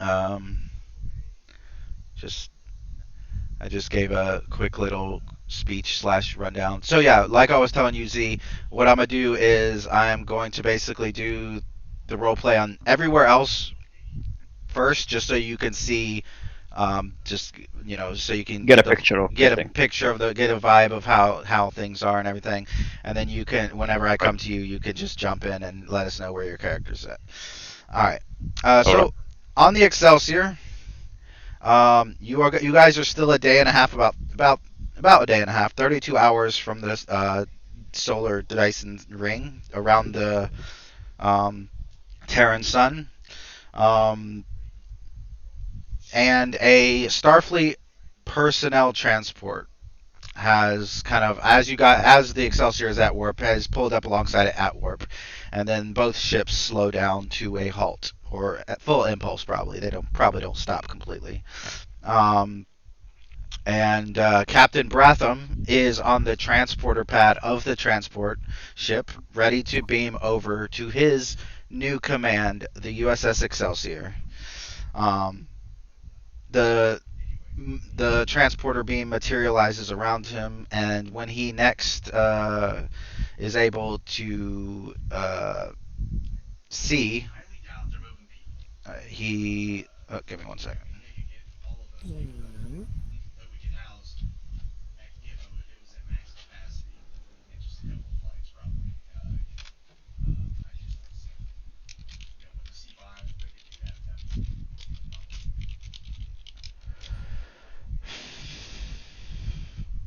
Um, just I just gave a quick little speech slash rundown. So yeah, like I was telling you, Z, what I'm gonna do is I'm going to basically do the role play on everywhere else first, just so you can see, just so you can Get a get the picture of the get a thing. picture of the get a vibe of how things are and everything, and then you can whenever I Right. come to you, you can just jump in and let us know where your character's at. All right. All right. So on the Excelsior, you guys are still a day and a half about a day and a half, 32 hours from the solar Dyson ring around the um, Terran sun. Um, and a Starfleet personnel transport has kind of as the Excelsior is at warp has pulled up alongside it at warp, and then both ships slow down to a halt or at full impulse. Probably they don't stop completely. Um, and Captain Bratham is on the transporter pad of the transport ship, ready to beam over to his new command, the USS Excelsior. Um, the the transporter beam materializes around him, and when he next is able to see, he. Give me one second.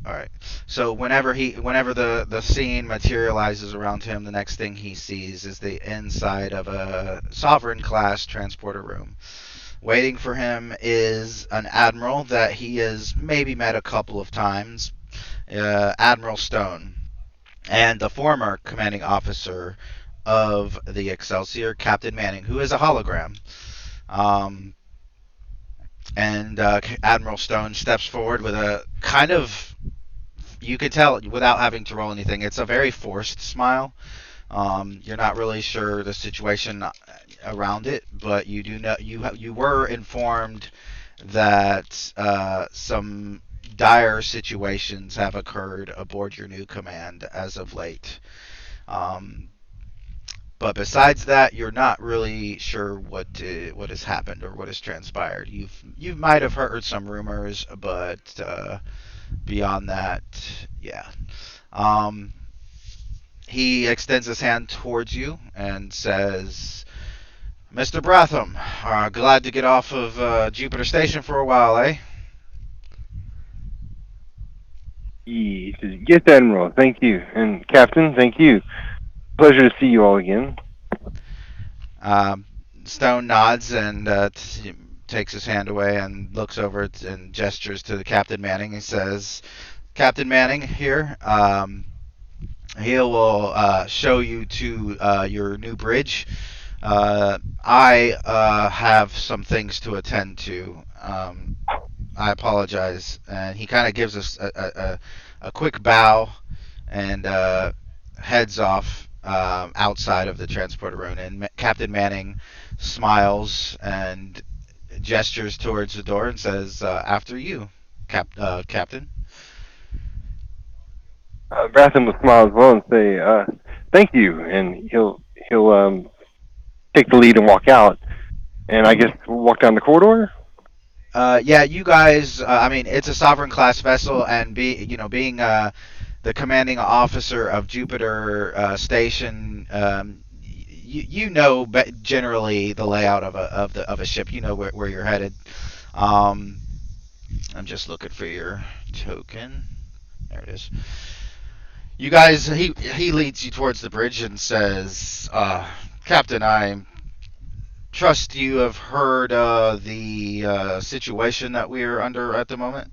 All right. So whenever the scene materializes around him, the next thing he sees is the inside of a Sovereign class transporter room. Waiting for him is an admiral that he has maybe met a couple of times, Admiral Stone, and the former commanding officer of the Excelsior, Captain Manning, who is a hologram. Um, and Admiral Stone steps forward with a kind of, you can tell without having to roll anything, it's a very forced smile. You're not really sure the situation around it, but you do know you were informed that some dire situations have occurred aboard your new command as of late. Um, but besides that, you're not really sure what has happened or what has transpired. You might have heard some rumors, but beyond that, yeah. Um, he extends his hand towards you and says, "Mr. Bratham, glad to get off of Jupiter Station for a while, eh?" Yes, Admiral. Thank you, and Captain. Thank you. Pleasure to see you all again. Um, Stone nods and takes his hand away and looks over and gestures to the Captain Manning. He says, "Captain Manning here. He will show you to your new bridge. I have some things to attend to. I apologize." And he kind of gives us a quick bow and heads off outside of the transporter room. And Captain Manning smiles and gestures towards the door and says, "After you, Captain." Bratham will smile as well and say, "Thank you," and he'll take the lead and walk out. And I guess we'll walk down the corridor. Yeah, you guys. I mean, it's a sovereign class vessel, and being the commanding officer of Jupiter Station, you know generally the layout of a ship. You know where you're headed. Um, I'm just looking for your token. There it is. You guys, he leads you towards the bridge and says, "Captain, I trust you have heard the situation that we're under at the moment."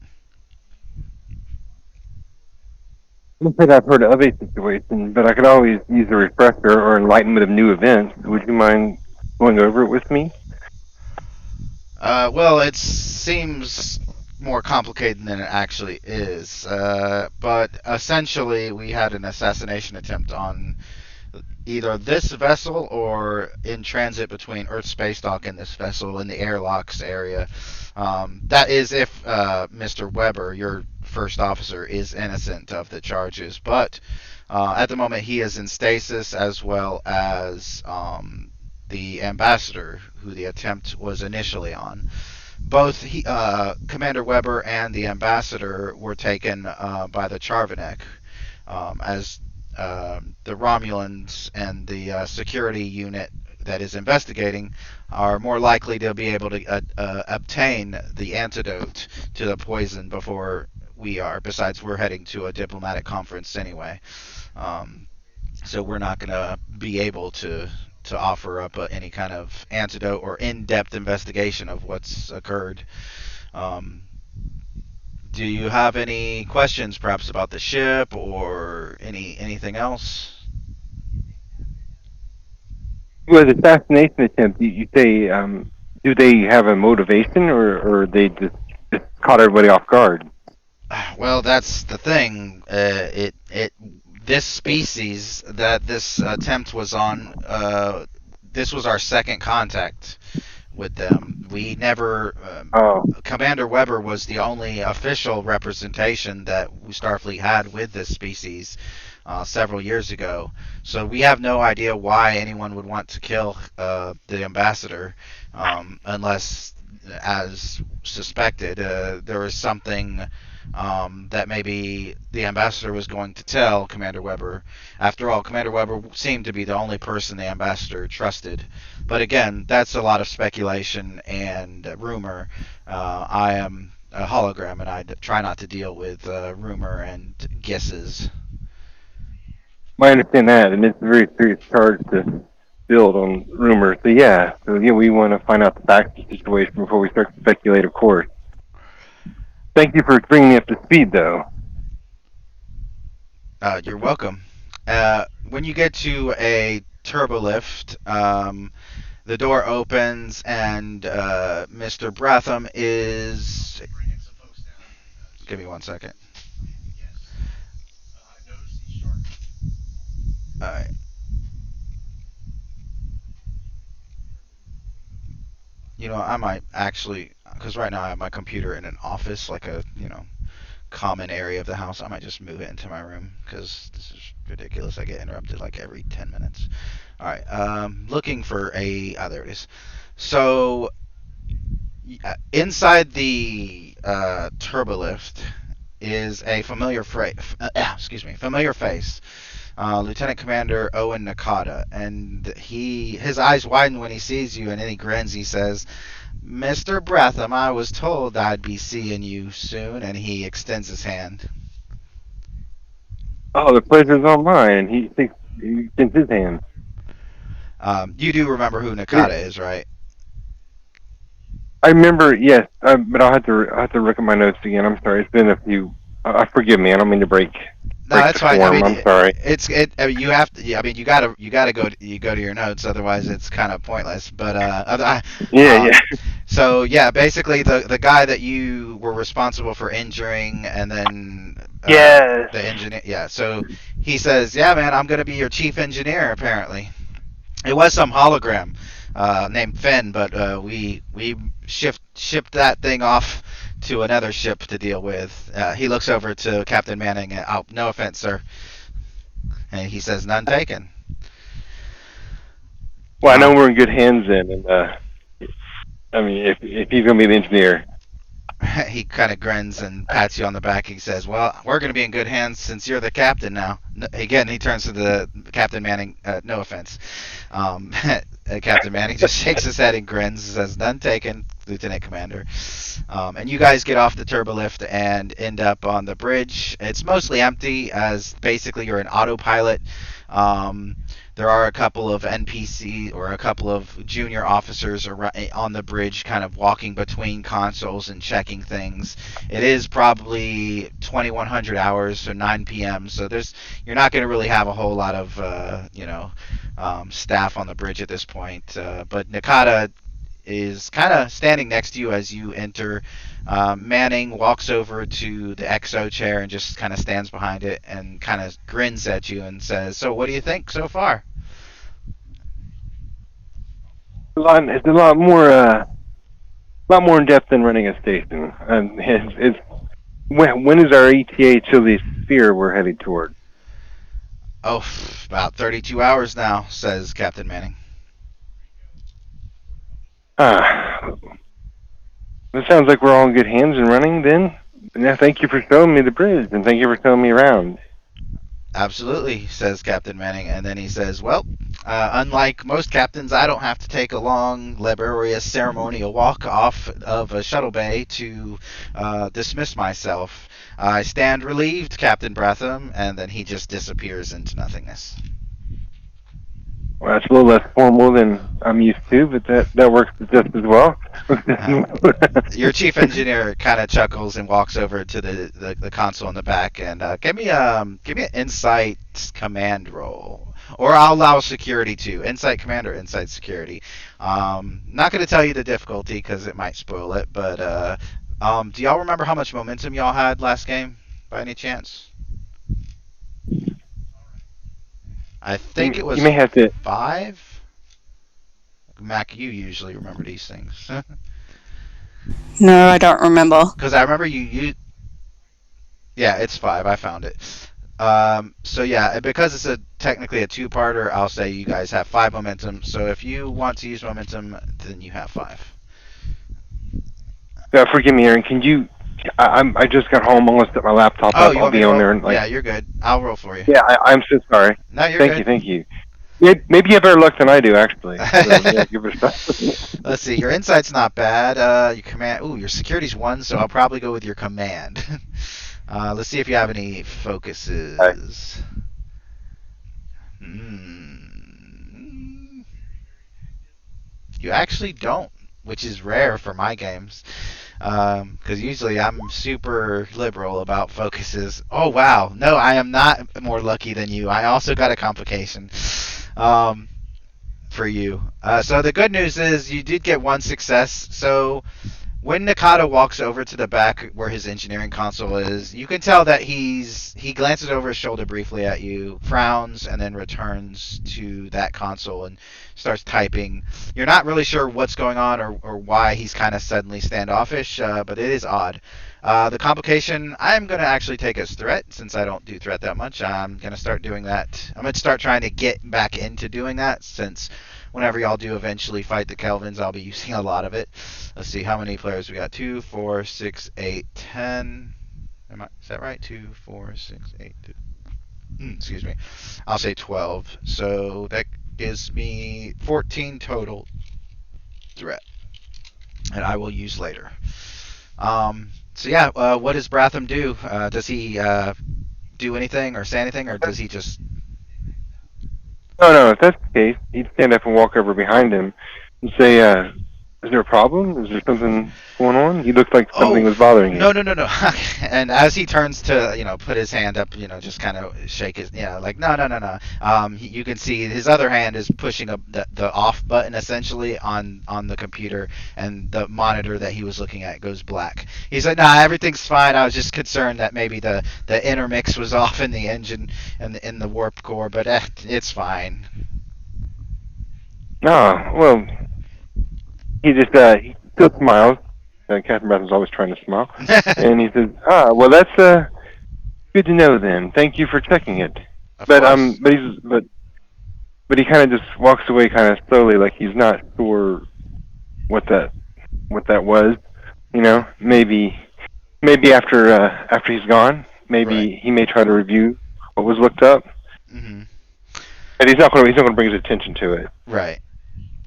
I don't think I've heard of a situation, but I could always use a refresher or enlightenment of new events. Would you mind going over it with me? Well, it seems more complicated than it actually is. But essentially, we had an assassination attempt on either this vessel or in transit between Earth space dock and this vessel in the airlocks area. That is if Mr. Weber, your first officer, is innocent of the charges. But at the moment, he is in stasis, as well as the ambassador, who the attempt was initially on. Both Commander Weber and the ambassador were taken by the Charvanek, as the Romulans and the security unit that is investigating are more likely to be able to obtain the antidote to the poison before we are. Besides, we're heading to a diplomatic conference anyway, um, so we're not going to be able to offer up any kind of antidote or in-depth investigation of what's occurred. Um, do you have any questions, perhaps about the ship or anything else? With assassination attempt, you say, do they have a motivation, or they just caught everybody off guard? Well, that's the thing. It this species that this attempt was on. This was our second contact with them. We never. Oh, Commander Weber was the only official representation that Starfleet had with this species several years ago. So we have no idea why anyone would want to kill the ambassador, unless, as suspected, there was something that maybe the ambassador was going to tell Commander Weber. After all, Commander Weber seemed to be the only person the ambassador trusted. But again, that's a lot of speculation and rumor. I am a hologram, and I try not to deal with rumor and guesses. I understand that, and it's a very serious charge to build on rumors. So yeah, we want to find out the facts of the situation before we start to speculate, of course. Thank you for bringing me up to speed, though. You're welcome. When you get to a turbolift, the door opens and Mr. Bratham is. Give me 1 second. All right. I might actually, because right now I have my computer in an office, like a common area of the house. I might just move it into my room because this is ridiculous. I get interrupted like every 10 minutes. All right. Looking for a. Ah, there it is. So inside the turbolift is a familiar face, Lieutenant Commander Owen Nakata, and his eyes widen when he sees you, and then he grins. He says, "Mr. Bretham, I was told I'd be seeing you soon," and he extends his hand. Oh, the pleasure's all mine, and he extends his hand. You do remember who Yeah, Nakata is, right? I remember, yes, but I'll have to look at my notes again. I'm sorry, it's been a few. Forgive me, I don't mean to No, break the that's fine. I form. mean, I'm sorry. I mean, you have to. Yeah, I mean, you gotta go to your notes, otherwise it's kind of pointless. But Yeah, um, yeah. so yeah, basically the guy that you were responsible for injuring, and then Yes. the engineer. Yeah, so he says, "Yeah, man, I'm gonna be your chief engineer." Apparently, it was some hologram named Finn, but we shipped that thing off to another ship to deal with. He looks over to Captain Manning. And, oh, no offense, sir. And he says, "None taken." Well, I know Um, we're in good hands then, and I mean, if he's gonna be the engineer. he kind of grins and pats you on the back. He says, "Well, we're going to be in good hands since you're the captain now." No, again, he turns to the Captain Manning. No offense, Captain Manning just shakes his head and grins. Says, "None taken, Lieutenant Commander." And you guys get off the turbolift and end up on the bridge. It's mostly empty, as basically you're an autopilot. Um, there are a couple of NPC or a couple of junior officers on the bridge, kind of walking between consoles and checking things. It is probably 2100 hours, so 9 p.m. So you're not going to really have a whole lot of staff on the bridge at this point. But Nakata is kind of standing next to you as you enter. Manning walks over to the XO chair and just kind of stands behind it and kind of grins at you and says, "So, what do you think so far?" It's a lot more in depth than running a station. It's when is our ETA to the sphere we're heading toward? Oh, about 32 hours now, says Captain Manning. Ah, it sounds like we're all in good hands and running. Then, yeah, thank you for showing me the bridge and thank you for showing me around. Absolutely, says Captain Manning, and then he says, "Well, unlike most captains, I don't have to take a long, laborious ceremonial walk off of a shuttle bay to dismiss myself. I stand relieved, Captain Bratham," and then he just disappears into nothingness. Well, that's a little less formal than I'm used to, but that works just as well. Uh, your chief engineer kind of chuckles and walks over to the console in the back and give me an insight command roll, or I'll allow security too. Insight command or insight security. Not going to tell you the difficulty because it might spoil it. But do y'all remember how much momentum y'all had last game by any chance? I think it You was may have to. 5. Mac, you usually remember these things. No, I don't remember. Because I remember you. Yeah, it's 5. I found it. So yeah, because it's technically a two-parter, I'll say you guys have 5 momentum. So if you want to use momentum, then you have 5. Forgive me, Aaron. Can you? I just got home. I'm gonna set my laptop Oh, up. you I'll want me be to on roll? there and Yeah, you're good. I'll roll for you. yeah. I'm so sorry. No, you're Thank you, good. thank you. Maybe you have better luck than I do, actually. So yeah, give it a shot. Let's see. Your insight's not bad. Your command. Ooh, your security's 1, so I'll probably go with your command. Let's see if you have any Hi. focuses. Hmm. You actually don't, which is rare for my games. Because usually I'm super liberal about focuses. Oh wow, no, I am not more lucky than you. I also got a complication um, for you. So the good news is you did get 1 success. So when Nakata walks over to the back where his engineering console is, you can tell that he glances over his shoulder briefly at you, frowns, and then returns to that console and starts typing. You're not really sure what's going on or why he's kind of suddenly standoffish, but it is odd. The complication, I'm going to actually take as threat since I don't do threat that much. I'm going to start doing that. I'm going to start trying to get back into doing that since whenever y'all do eventually fight the Kelvins, I'll be using a lot of it. Let's see how many players we got. 2, 4, 6, 8, 10. Is that right? 2, 4, 6, 8. Excuse me. I'll say 12. So that gives me 14 total threat, and I will use later. So yeah, what does Bratham do? Does he do anything or say anything, or does he just? No, no. If that's the case, he'd stand up and walk over behind him and say, "Is there a problem? Is there something going on? You look like something Oh, was bothering you." no, no, no, no. And as he turns to, put his hand up, just kind of shake his, like, no, no, no, no. You can see his other hand is pushing the off button essentially on the computer, and the monitor that he was looking at goes black. He's like, nah, everything's fine. I was just concerned that maybe the intermix was off in the engine and in the warp core, but it's fine. Oh, well, he still smiles. Captain Bratton's always trying to smile, and he says, "Ah, well, that's good to know. Then, thank you for checking it." Of But course. but he kind of just walks away, kind of slowly, like he's not sure what that was. Maybe after he's gone, Right. maybe he may try to review what was looked up, Hmm. and he's not going to bring his attention to it. Right.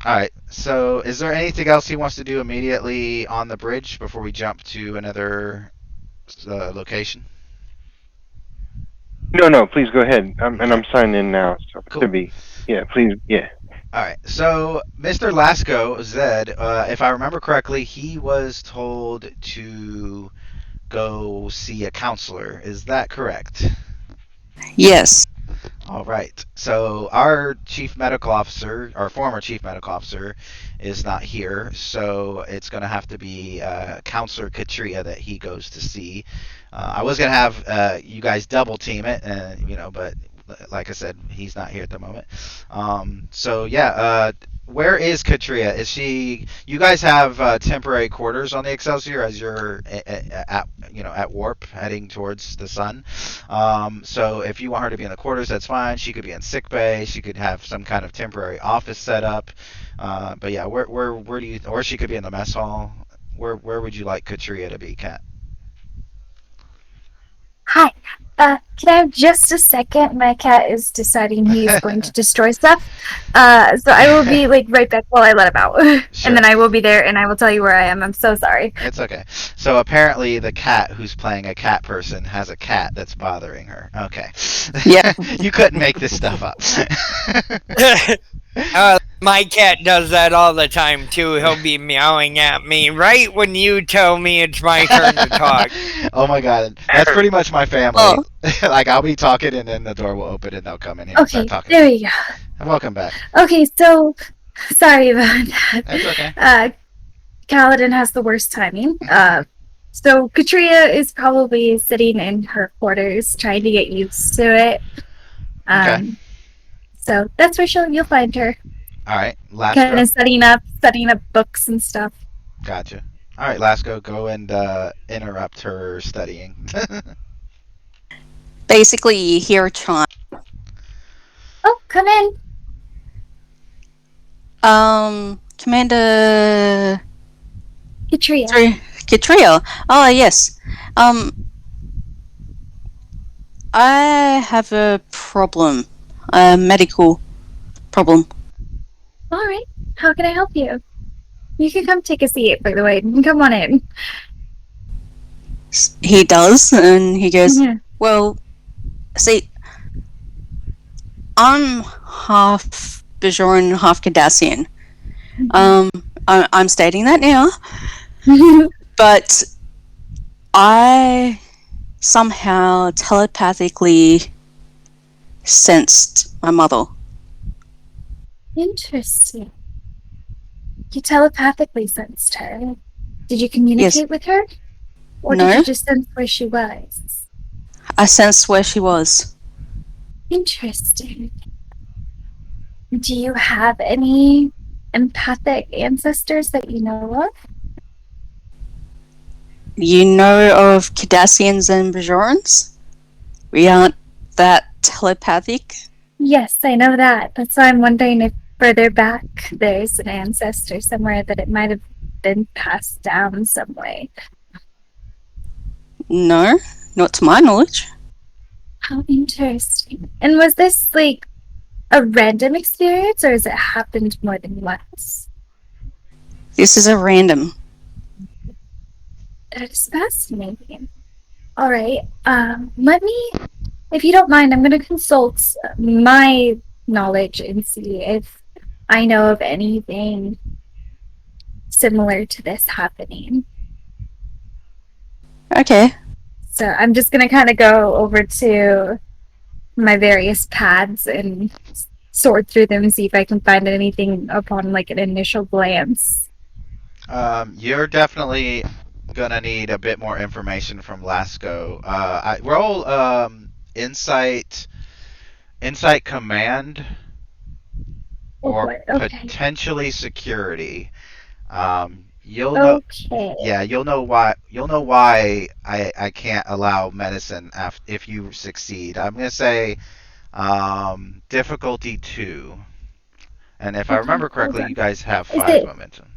All right. So, is there anything else he wants to do immediately on the bridge before we jump to another location? No, no, please go ahead. And Okay. I'm signing in now, so it Cool. should be. Yeah, please. Yeah. All right. So, Mr. Lasco, Zed, if I remember correctly, he was told to go see a counselor. Is that correct? Yes. All right. So our chief medical officer, our former chief medical officer, is not here. So it's going to have to be Counselor Katria that he goes to see. I was going to have you guys double team it, but like I said, he's not here at the moment. So yeah, where is Katria? Is she? You guys have temporary quarters on the Excelsior as you're at warp heading towards the sun. So if you want her to be in the quarters, that's fine. She could be in sick bay. She could have some kind of temporary office set up. But yeah, where do you? Or she could be in the mess hall. Where would you like Katria to be, Kat? Hi. Can I have just a second? My cat is deciding he's going to destroy stuff. So I will be like right back while I let him out. Sure. And then I will be there and I will tell you where I am. I'm so sorry. It's okay. So apparently the cat who's playing a cat person has a cat that's bothering her. Okay. Yeah. You couldn't make this stuff up. My cat does that all the time too. He'll be meowing at me right when you tell me it's my turn to talk. Oh my god. That's pretty much my family. Oh. Like I'll be talking and then the door will open and they'll come in here and Okay, start talking. there we go. Welcome back. Okay, so sorry about that. That's okay. Kaladin has the worst timing. So Katria is probably sitting in her quarters trying to get used to it. Okay. So that's where you'll find her. All right. Last Kind go. of setting up books and stuff. Gotcha. All right, Lasco, go and interrupt her studying. Basically, you hear a chime. Oh, come in. Commander Katria. Katria. Oh, yes. I have a problem. A medical problem. All right. How can I help you? You can come take a seat, by the way. Come on in. He does, and he goes, Yeah. well, see, I'm half Bajoran, half Cardassian. I'm stating that now, but I somehow telepathically sensed my mother. Interesting. You telepathically sensed her. Did you communicate with her? Or No. did you just sense where she was? I sensed where she was. Interesting. Do you have any empathic ancestors that you know of? You know of Cardassians and Bajorans? We aren't that telepathic. Yes, I know that. That's why I'm wondering if further back there's an ancestor somewhere that it might have been passed down some way. No, not to my knowledge. How interesting. And was this like a random experience or has it happened more than once? This is a random. That is fascinating. All right. Let me, if you don't mind, I'm going to consult my knowledge and see if I know of anything similar to this happening. Okay. So I'm just going to kind of go over to my various pads and sort through them and see if I can find anything upon like an initial glance. You're definitely gonna need a bit more information from Lasco. Roll insight command or Okay. potentially security. You'll know. Okay. Yeah, you'll know why I can't allow medicine if you succeed. I'm gonna say difficulty 2, and if I Okay, remember hold correctly, on. you guys have Is 5 it- momentum.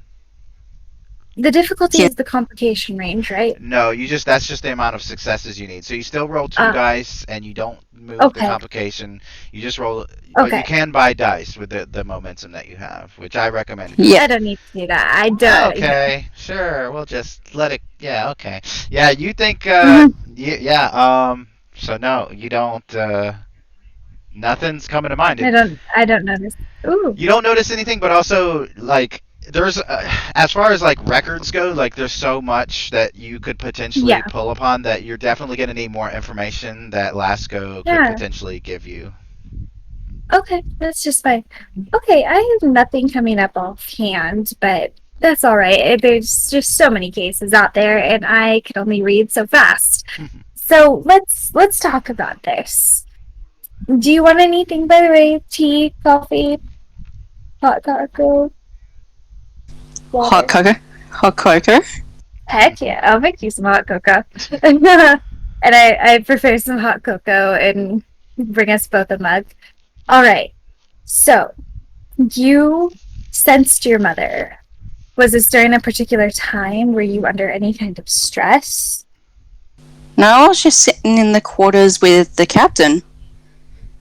The difficulty Yeah. is the complication range, right? No, that's just the amount of successes you need. So you still roll 2 dice, and you don't move Okay. the complication. You just roll. But Okay. you can buy dice with the momentum that you have, which I recommend. Yeah. I don't need to do that. I don't. Okay, sure. We'll just let it. Yeah. Okay. Yeah. You think? Mhm. Yeah. So no, you don't. Nothing's coming to mind. I don't notice. Ooh. You don't notice anything, but also like there's as far as like records go, like there's so much that you could potentially Yeah. pull upon that you're definitely going to need more information that Lasco Yeah. could potentially give you. Okay, that's just fine. Okay, I have nothing coming up offhand, but that's all right. There's just so many cases out there, and I can only read so fast. So let's talk about this. Do you want anything, by the way? Tea, coffee, hot cocoa, Hot water? cocoa. Hot cocoa. Heck yeah, I'll make you some hot cocoa. And I prefer some hot cocoa and bring us both a mug. All right. So you sensed your mother. Was this during a particular time? Were you under any kind of stress? No, I was just sitting in the quarters with the captain,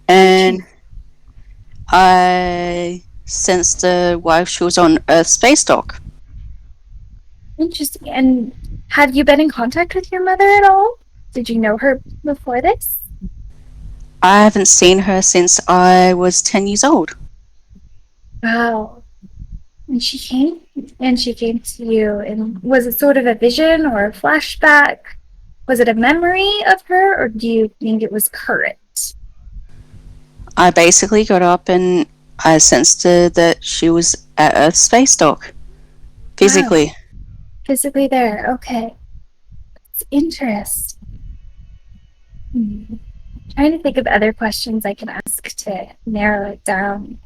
and I sensed while she was on Earth space dock. Interesting. And have you been in contact with your mother at all? Did you know her before this? I haven't seen her since I was 10 years old. Wow. And she came to you, and was it sort of a vision or a flashback? Was it a memory of her, or do you think it was current? I basically got up and I sensed that she was at Earth space dock. Physically. Wow. Physically there, okay. It's interesting. Trying to think of other questions I can ask to narrow it down.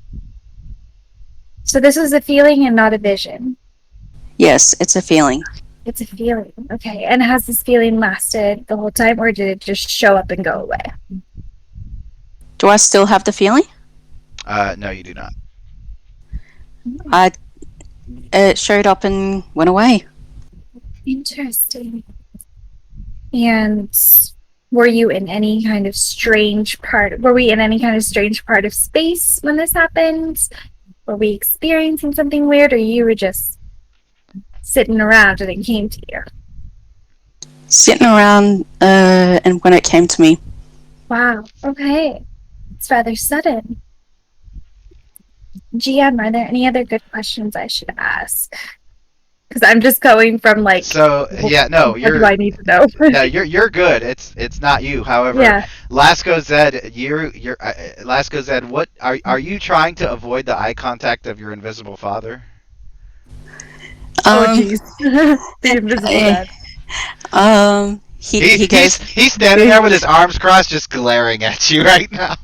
So this was a feeling and not a vision. Yes, it's a feeling. It's a feeling, okay. And has this feeling lasted the whole time, or did it just show up and go away? Do I still have the feeling? No, you do not. It showed up and went away. Interesting. And were you in any kind of strange part? Were we in any kind of strange part of space when this happened? Were we experiencing something weird, or you were just sitting around and it came to you? Sitting around, and when it came to me. Wow. Okay. It's rather sudden. GM, are there any other good questions I should ask? Because I'm just going from like. So yeah, no, what you're. do I need to know? No, you're good. It's not you. However, Yeah. Lasco Zed, Lasco Zed. What are you trying to avoid the eye contact of your invisible father? Oh jeez. The invisible dad. He goes. He's standing there with his arms crossed, just glaring at you right now.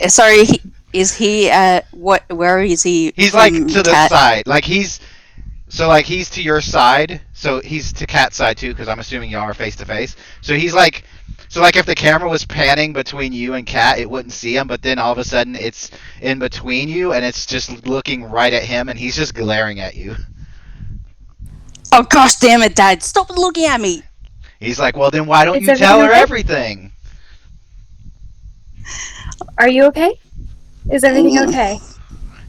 Sorry. Is he at what? Where is he? He's from, like to the Cat? side, like he's to your side, so he's to Cat's side too, because I'm assuming y'all are face to face. So he's like, if the camera was panning between you and Cat, it wouldn't see him, but then all of a sudden it's in between you, and it's just looking right at him, and he's just glaring at you. Oh gosh, damn it, Dad! Stop looking at me. He's like, well then why don't Is you tell her everything okay? everything? Are you okay? Is everything okay?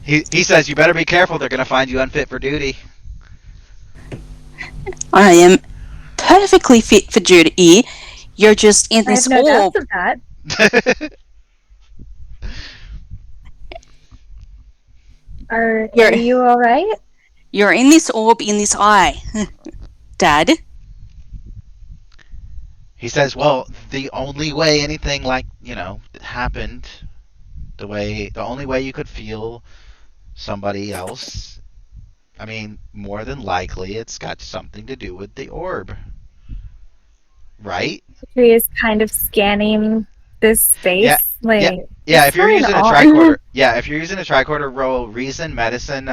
He says you better be careful. They're gonna find you unfit for duty. I am perfectly fit for duty. You're just in I this have no orb. doubts of that. Are you all right? You're in this orb in this eye, Dad. He says, well, the only way anything like, happened, the only way you could feel somebody else, I mean, more than likely it's got something to do with the orb. Right? He is kind of scanning this space. Yeah, if you're using a tricorder, roll reason medicine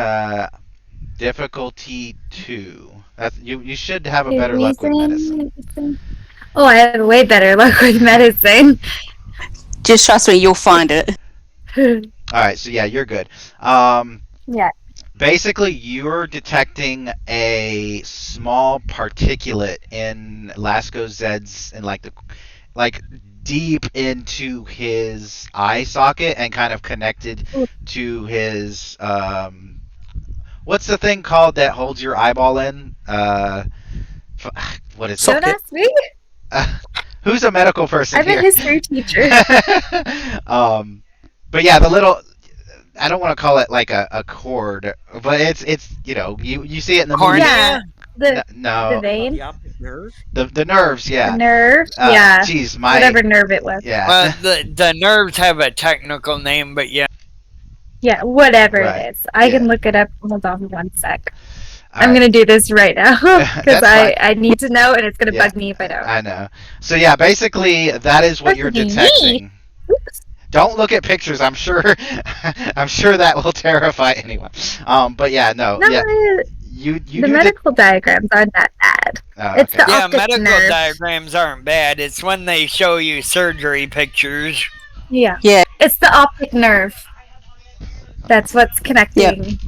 difficulty 2. That's you should have a better luck with medicine. Oh, I have way better luck with medicine. Just trust me, you'll find it. Alright, so yeah, you're good. Yeah. Basically, you're detecting a small particulate in Lasco Zed's, in like deep into his eye socket and kind of connected to his what's the thing called that holds your eyeball in? What is it? Don't ask me. Who's a medical person I'm here? a history teacher. But yeah, the little, I don't want to call it like a cord, but it's you see it in the movie. Yeah. The vein. The optic nerve. The nerves, yeah. The nerve. Yeah. Jeez, whatever nerve it was. Yeah. Well, the nerves have a technical name, but yeah. Yeah, whatever Right. it is. I can look it up. Hold on one sec. I'm right. gonna do this right now because That's fine. I need to know, and it's gonna Yeah, bug me if I don't. I know. So yeah, basically that is what you're Personally, me. detecting. Don't look at pictures. I'm sure. I'm sure that will terrify anyone. But yeah, no, No, yeah. You the do the. medical diagrams aren't that bad. Oh, It's okay. the Yeah, optic medical nerve. diagrams aren't bad. It's when they show you surgery pictures. Yeah, Yeah. it's the optic nerve. That's what's connecting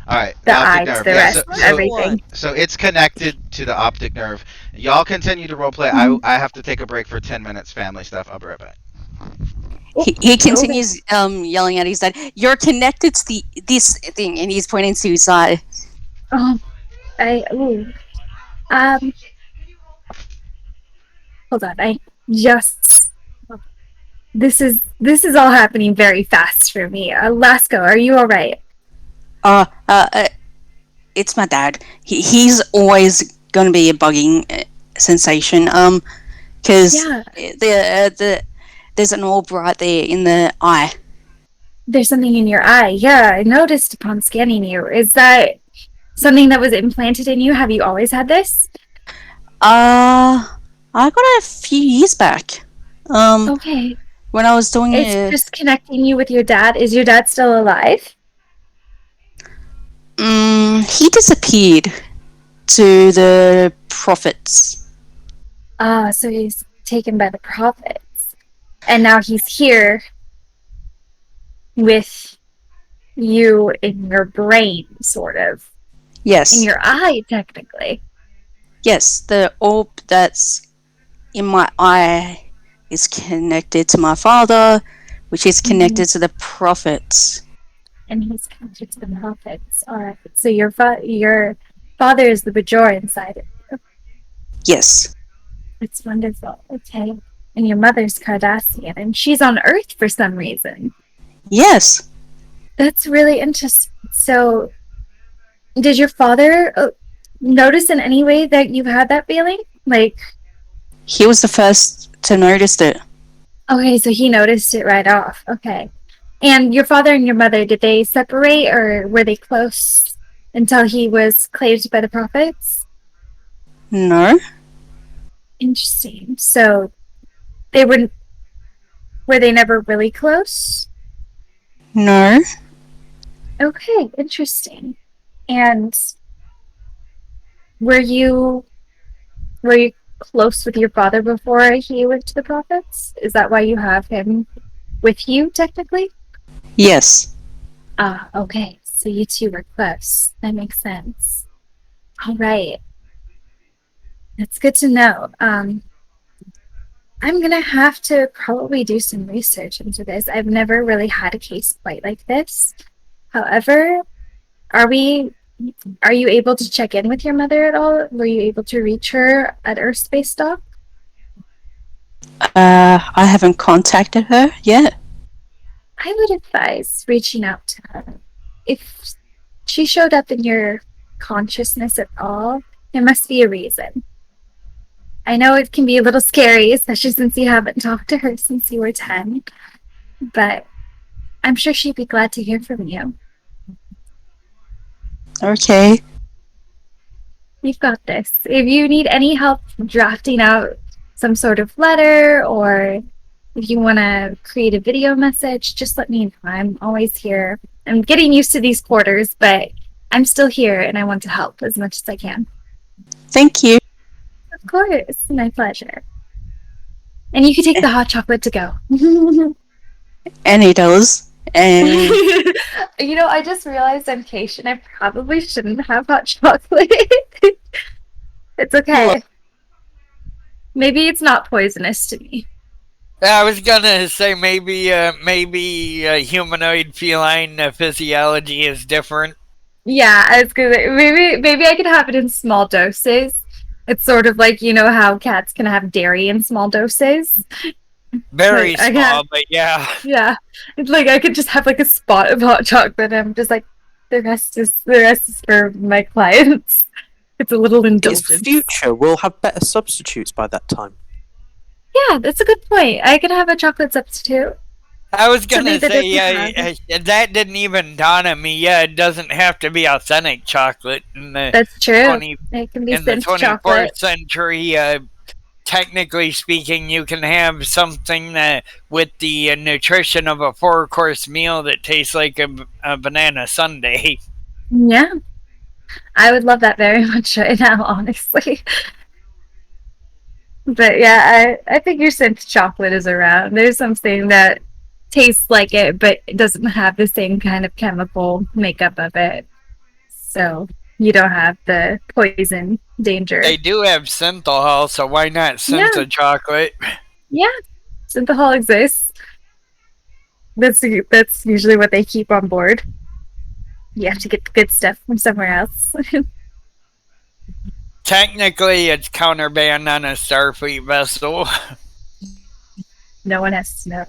All right, the the optic eye to nerve. the Yeah, rest so of so everything. so it's connected to the optic nerve. Y'all continue to roleplay. Mhm. I have to take a break for 10 minutes. Family stuff. I'll be right back. He continues yelling at his dad, "You're connected to this thing," and he's pointing to his eye. Oh, ooh. Hold on. I just. This is all happening very fast for me. Lasco, are you all right? Uh, uh, uh it's my dad. He's always gonna be a bugging sensation. Because Yeah. there's an orb right there in the eye. There's something in your eye. Yeah, I noticed upon scanning you. Is that something that was implanted in you? Have you always had this? I got it a few years back. Okay. When I was doing It's it, just connecting you with your dad. Is your dad still alive? he disappeared to the prophets. Ah, so he's taken by the prophets. And now he's here with you in your brain, sort of. Yes. In your eye, technically. Yes, the orb that's in my eye is connected to my father, which is connected to the prophets. And he's connected to the prophets. Alright. So your father is the Bajor inside it. Yes. It's wonderful. Okay. And your mother's Cardassian, and she's on Earth for some reason. Yes. That's really interesting. So, did your father notice in any way that you had that feeling? Like, He was the first to notice it. okay, so he noticed it right off. Okay. And your father and your mother, did they separate or were they close until he was claimed by the prophets? No. Interesting. So, they were they never really close? No. Okay, interesting. And were you close with your father before he went to the prophets? Is that why you have him with you technically? Yes. Ah, okay. So you two were close. That makes sense. All right. That's good to know. I'm gonna have to probably do some research into this. I've never really had a case quite like this. However, are you able to check in with your mother at all? Were you able to reach her at Earth Space Dock? I haven't contacted her yet. I would advise reaching out to her. If she showed up in your consciousness at all, there must be a reason. I know it can be a little scary, especially since you haven't talked to her since you were 10, but I'm sure she'd be glad to hear from you. Okay. You've got this. If you need any help drafting out some sort of letter, or if you want to create a video message, just let me know. I'm always here. I'm getting used to these quarters, but I'm still here and I want to help as much as I can. Thank you. Of course, my pleasure. And you can take the hot chocolate to go. And he does. And You know, I just realized I'm Haitian. I probably shouldn't have hot chocolate. It's okay. Maybe it's not poisonous to me. I was gonna say maybe humanoid feline physiology is different. Yeah, I was gonna maybe I could have it in small doses. It's sort of like, you know how cats can have dairy in small doses. Very Like, I small, got- but yeah. Yeah, it's like I could just have like a spot of hot chocolate. And I'm just like the rest is for my clients. It's a little In indulgence. future, we'll have better substitutes by that time. Yeah, that's a good point. I could have a chocolate substitute. I was Something gonna that say, doesn't have. that didn't even dawn on me. Yeah, it doesn't have to be authentic chocolate in the That's true. 20 It can be in the synth chocolate. 24th century. Technically speaking, you can have something that with the nutrition of a four-course meal that tastes like a banana sundae. Yeah, I would love that very much right now, honestly. But yeah, I figure since chocolate is around, there's something that tastes like it, but it doesn't have the same kind of chemical makeup of it. So you don't have the poison danger. They do have synthahol, so why not Yeah, syntha chocolate? yeah. Synthahol exists. That's usually what they keep on board. You have to get the good stuff from somewhere else. Technically, it's counterband on a Starfleet vessel. No one has to know.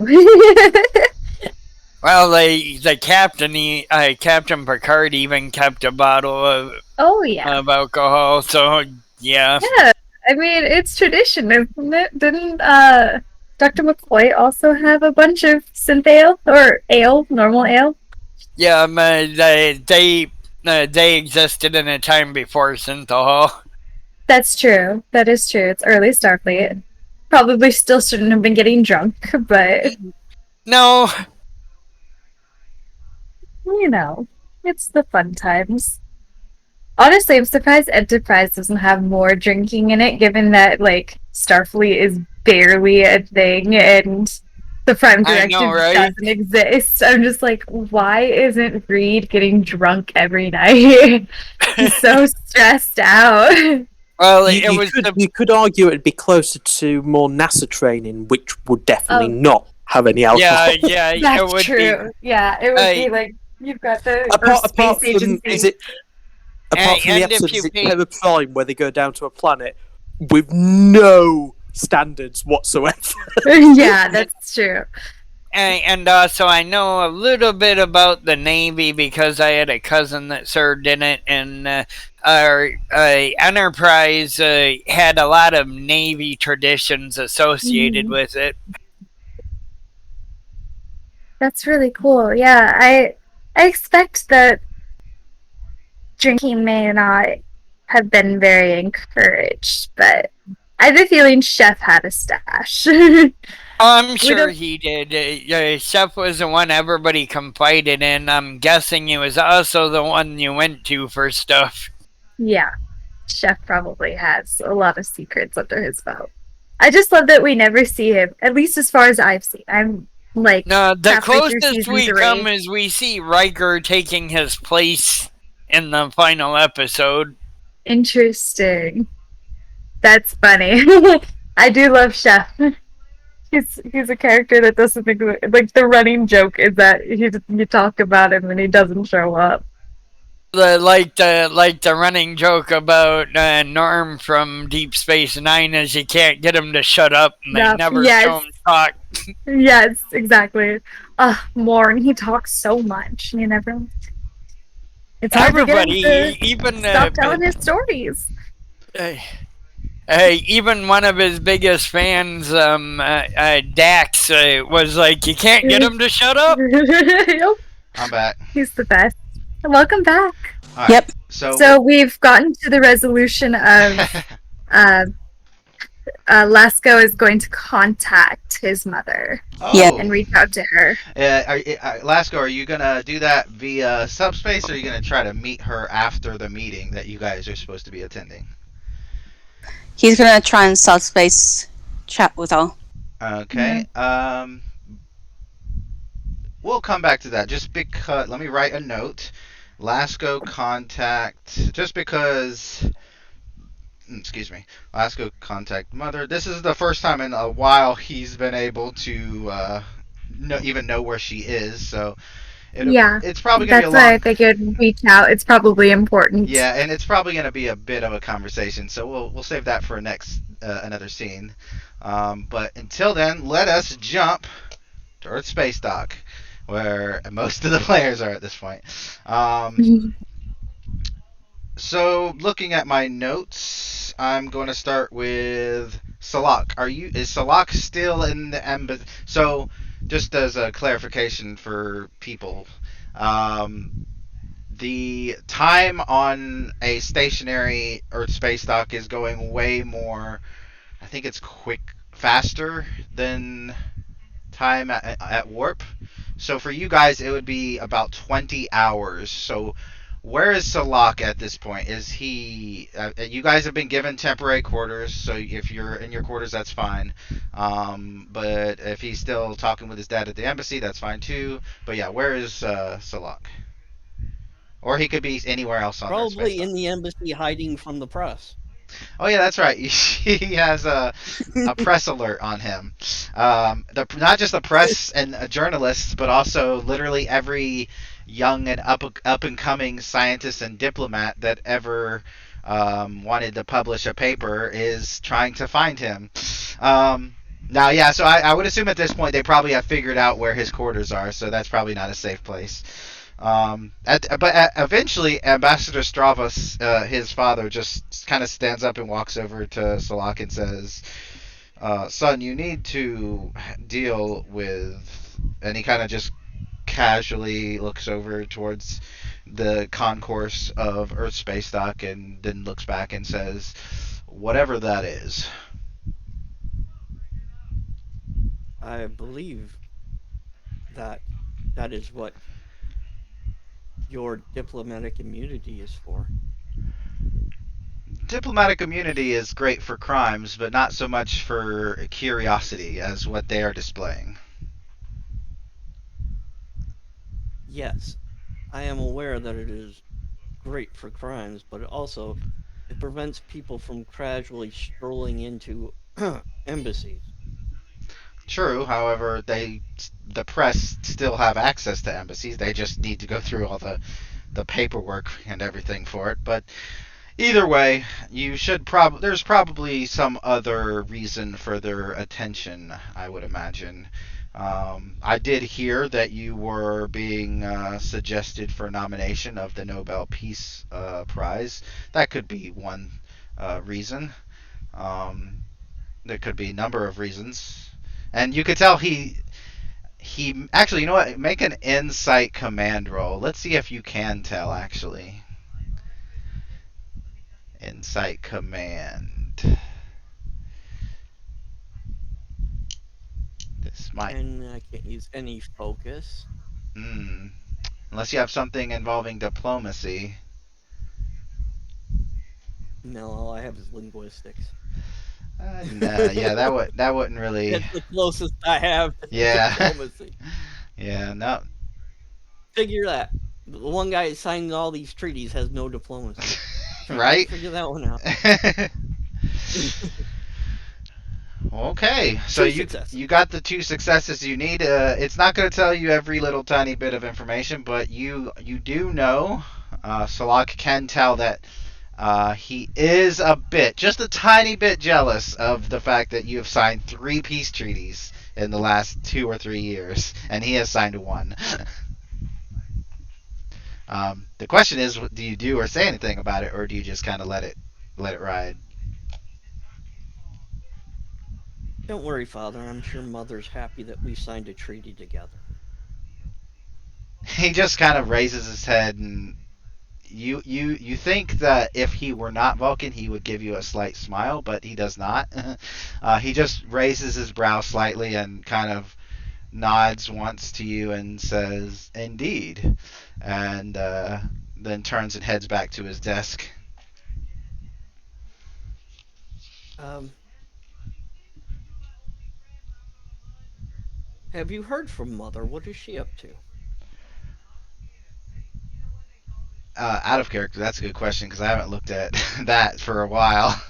Well, the captain, Captain Picard, even kept a bottle Oh yeah. of alcohol. So yeah, Yeah. I mean, it's tradition, isn't it? Didn't Dr. McCoy also have a bunch of synth ale or ale, normal ale? yeah, they existed in a time before synthahol. That's true. That is true. It's early Starfleet. Probably still shouldn't have been getting drunk, but No, you know, it's the fun times. Honestly, I'm surprised Enterprise doesn't have more drinking in it, given that like Starfleet is barely a thing and the Prime I know, Directive right? doesn't exist. I'm just like, why isn't Reed getting drunk every night? He's so stressed out. Well, You, it you was could the you could argue it'd be closer to more NASA training, which would definitely Oh, not have any alcohol. yeah, it that's would be. true. Yeah, it would be Uh, like you've got the apart Earth apart Space from is Agency. it apart from the and if episode, you is it pay, Terror Prime where they go down to a planet with no standards whatsoever? Yeah, that's true. and also I know a little bit about the Navy because I had a cousin that served in it, and our Enterprise had a lot of Navy traditions associated Mhm. with it. That's really cool. Yeah, I expect that drinking may not have been very encouraged, but I have a feeling Chef had a stash. I'm We sure don't. he did. Chef was the one everybody confided in. I'm guessing it was also the one you went to for stuff. Yeah, Chef probably has a lot of secrets under his belt. I just love that we never see him, at least as far as I've seen. I'm like No, the halfway through closest season we come 3. is we see Riker taking his place in the final episode. Interesting. That's funny. I do love Chef. He's a character that doesn't think like the running joke is that you talk about him and he doesn't show up. The running joke about Norm from Deep Space Nine is you can't get him to shut up, and they Yep. never Yes. show him talk. Yes, exactly. Morn, he talks so much. You never. It's hard to get him Everybody, to even stop telling his stories. even one of his biggest fans, Dax, was like, "You can't get him to shut up." Yep, I'm back. he's the best. Welcome back. All right. Yep. So we've gotten to the resolution of uh, Lasco is going to contact his mother Yeah. and reach out to her. Lasco, are you gonna do that via subspace, or are you gonna try to meet her after the meeting that you guys are supposed to be attending? He's gonna try and subspace chat with her. Okay. We'll come back to that. Just because, let me write a note. Lasco contact. Just because. Excuse me. Lasco contact mother. This is the first time in a while he's been able to even know where she is. So it's probably gonna That's be a why long. I figured reach out. It's probably important. Yeah, and it's probably going to be a bit of a conversation, so we'll save that for next another scene. But until then, let us jump to Earth Space Dock, where most of the players are at this point. So looking at my notes, I'm going to start with Salak. Is Salak still in the embassy? So just as a clarification for people, um, the time on a stationary Earth space dock is going way more. I think it's faster than time at warp. So for you guys, it would be about 20 hours. So where is Salak at this point? Is he? You guys have been given temporary quarters, so if you're in your quarters, that's fine. But if he's still talking with his dad at the embassy, that's fine too. But yeah, where is Salak? Or he could be anywhere else on Earth space Probably dock. in the embassy hiding from the press. Oh yeah, that's right. He has a press alert on him. Not just the press and journalists, but also literally every young and up and coming scientist and diplomat that ever wanted to publish a paper is trying to find him. Now, yeah, so I would assume at this point they probably have figured out where his quarters are, so that's probably not a safe place. Eventually, Ambassador Stravos, his father, just kind of stands up and walks over to Salak and says, "Son, you need to deal with." And he kind of just casually looks over towards the concourse of Earth Space Dock and then looks back and says, "Whatever that is." I believe that that is what your diplomatic immunity is for. Diplomatic immunity is great for crimes, but not so much for curiosity as what they are displaying. Yes, I am aware that it is great for crimes, but it prevents people from casually strolling into embassies. True, however, the press still have access to embassies. They just need to go through all the paperwork and everything for it. But either way, you should there's probably some other reason for their attention, I would imagine. I did hear that you were being suggested for nomination of the Nobel Peace Prize. That could be one reason. Um, there could be a number of reasons, and you could tell he actually, you know what? Make an insight command roll. Let's see if you can tell. Actually, insight command. This might. And I can't use any focus. Hmm. Unless you have something involving diplomacy. No, all I have is linguistics. No, yeah, that wouldn't really. It's the closest I have to Yeah. diplomacy. Yeah. No. Figure that. The one guy signing all these treaties has no diplomacy. Right. Figure that one out. Okay, so Two successes. you got the two successes you need. It's not going to tell you every little tiny bit of information, but you do know. Salak can tell that he is just a tiny bit jealous of the fact that you have signed 3 peace treaties in the last 2 or 3 years, and he has signed 1. The question is, do you do or say anything about it, or do you just kind of let it ride? Don't worry, Father. I'm sure Mother's happy that we signed a treaty together. He just kind of raises his head, and you think that if he were not Vulcan, he would give you a slight smile, but he does not. He just raises his brow slightly and kind of nods once to you and says, "Indeed," and then turns and heads back to his desk. Um, have you heard from Mother? What is she up to? Out of character, that's a good question because I haven't looked at that for a while.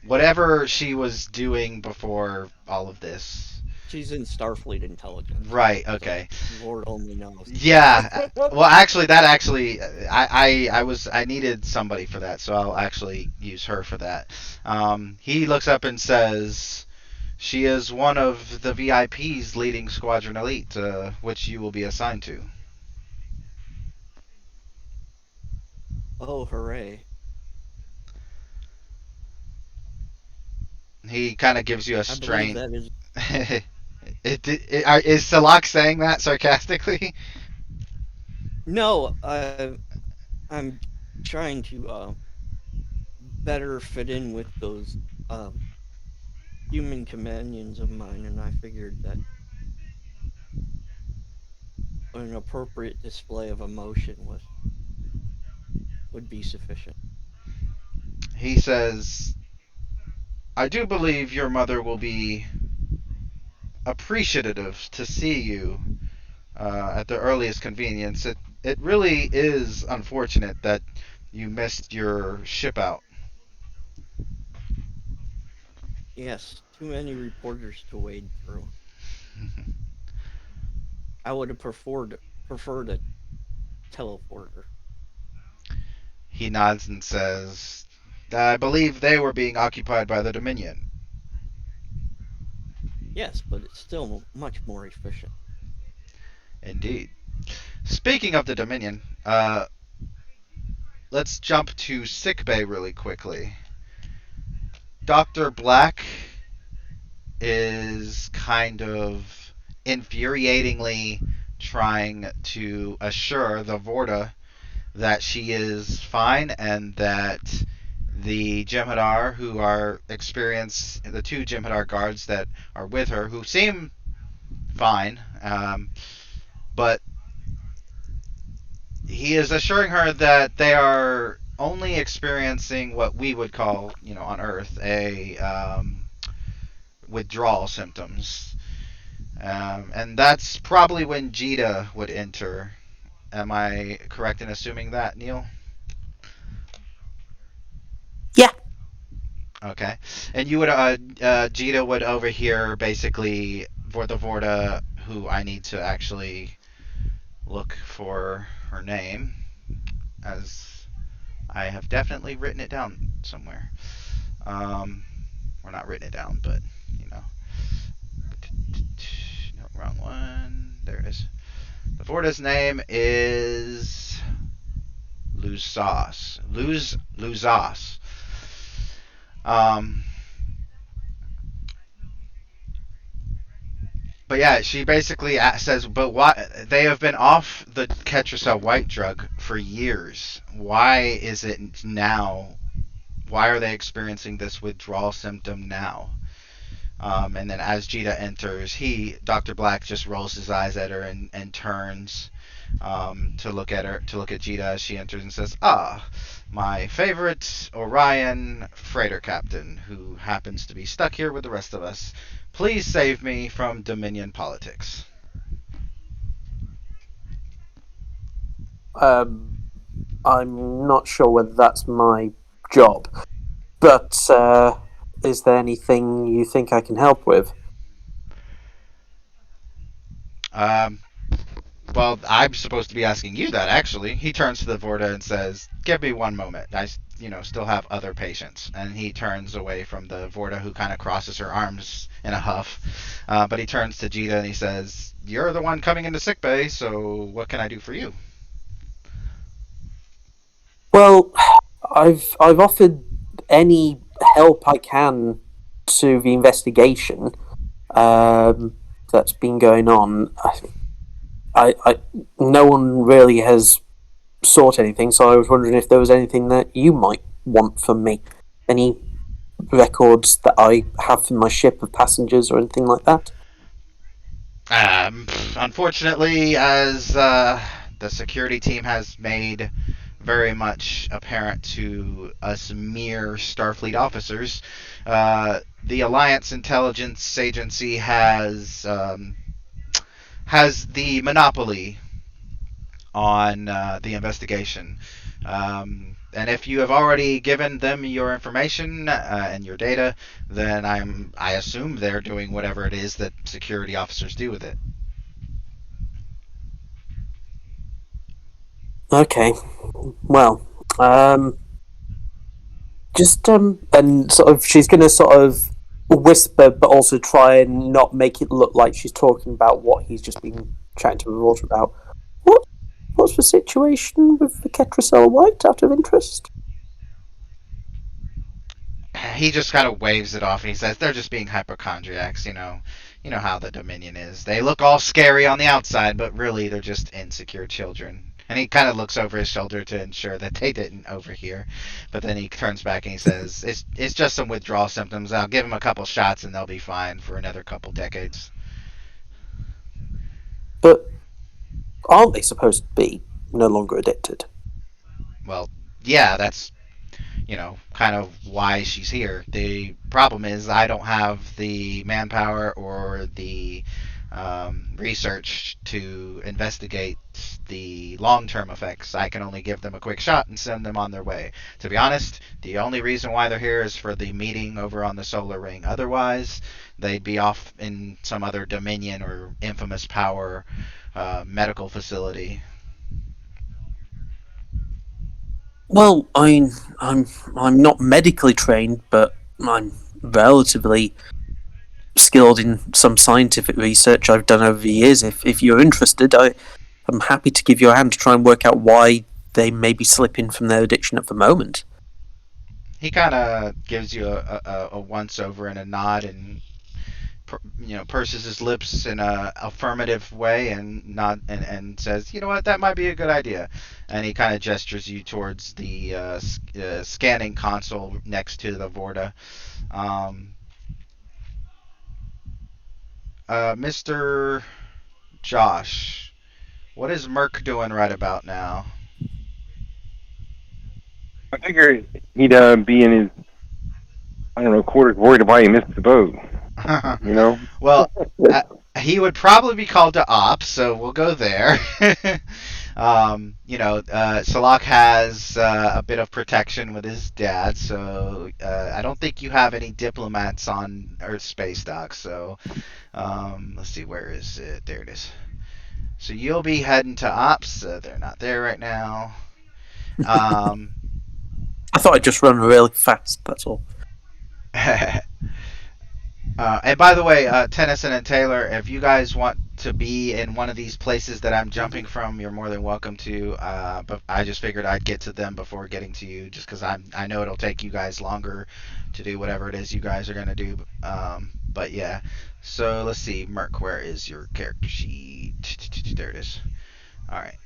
Whatever she was doing before all of this. She's in Starfleet intelligence. Right. Okay. So Lord only knows. Yeah. Well, actually, I needed somebody for that, so I'll actually use her for that. He looks up and says, "She is one of the VIPs leading Squadron Elite, which you will be assigned to." Oh, hooray! He kind of gives you a I believe strange. that is. Is Salak saying that sarcastically? No, I'm trying to better fit in with those um, human companions of mine, and I figured that an appropriate display of emotion would be sufficient. He says, I do believe your mother will be appreciative to see you at the earliest convenience. It really is unfortunate that you missed your ship out. Yes, too many reporters to wade through. I would have preferred a teleporter. He nods and says, I believe they were being occupied by the Dominion. Yes, but it's still much more efficient. Indeed. Speaking of the Dominion, let's jump to sickbay really quickly. Dr. Black is kind of infuriatingly trying to assure the Vorta that she is fine and that the Jem'Hadar who are experienced, the two Jem'Hadar guards that are with her, who seem fine, but he is assuring her that they are only experiencing what we would call, on Earth, a withdrawal symptoms. And that's probably when Jita would enter. Am I correct in assuming that, Neil? Yeah. Okay. And you would, Jita would overhear basically for the Vorta, who I need to actually look for her name, as I have definitely written it down somewhere. Um, or not written it down, but, you know. No, wrong one. There it is. The Vorta's name is Luzas. Um, but yeah, she basically says, but why they have been off the Ketracel white drug for years. Why is it now? Why are they experiencing this withdrawal symptom now? And then as Jita enters, Dr. Black, just rolls his eyes at her and turns to look at Jita as she enters and says, my favorite Orion freighter captain, who happens to be stuck here with the rest of us. Please save me from Dominion politics. I'm not sure whether that's my job, but is there anything you think I can help with? Um, well, I'm supposed to be asking you that, actually. He turns to the Vorta and says, give me one moment. I, still have other patients. And he turns away from the Vorta, who kind of crosses her arms in a huff. But he turns to Jita and he says, you're the one coming into sickbay, so what can I do for you? Well, I've offered any help I can to the investigation that's been going on. I no one really has sought anything, so I was wondering if there was anything that you might want from me. Any records that I have from my ship of passengers or anything like that? Unfortunately, as the security team has made very much apparent to us mere Starfleet officers, the Alliance Intelligence Agency has the monopoly on the investigation. And if you have already given them your information and your data, then I assume they're doing whatever it is that security officers do with it. Okay. Well, just and sort of she's going to sort of whisper, but also try and not make it look like she's talking about what he's just been chatting to Revolter about. What's the situation with the Ketracel White, out of interest? he just kind of waves it off and he says they're just being hypochondriacs. You know how the Dominion is. They look all scary on the outside, but really they're just insecure children. And he kind of looks over his shoulder to ensure that they didn't overhear. But then he turns back and he says, "It's just some withdrawal symptoms. I'll give them a couple shots and they'll be fine for another couple decades." But aren't they supposed to be no longer addicted? Well, yeah, that's kind of why she's here. The problem is I don't have the manpower or the research to investigate the long-term effects. I can only give them a quick shot and send them on their way. To be honest, the only reason why they're here is for the meeting over on the solar ring. Otherwise, they'd be off in some other Dominion or infamous power medical facility. Well, I'm not medically trained, but I'm relatively skilled in some scientific research I've done over the years. If you're interested, I'm happy to give you a hand to try and work out why they may be slipping from their addiction at the moment. He kind of gives you a once over and a nod and purses his lips in a affirmative way and and says, "You know what, that might be a good idea." And he kind of gestures you towards the scanning console next to the Vorta. Mr. Josh, what is Merc doing right about now? I figure he'd be in his, I don't know, quarters worried why he missed the boat. Well, he would probably be called to ops, so we'll go there. Salak has a bit of protection with his dad, so I don't think you have any diplomats on Earth space dock. So let's see, where is it? There it is. So you'll be heading to ops. They're not there right now. I thought I'd just run really fast, that's all. And by the way, Tennyson and Taylor, if you guys want to be in one of these places that I'm jumping from, you're more than welcome to. But I just figured I'd get to them before getting to you, just because I know it'll take you guys longer to do whatever it is you guys are gonna do. But yeah, so let's see, Merc, where is your character sheet? There it is. All right.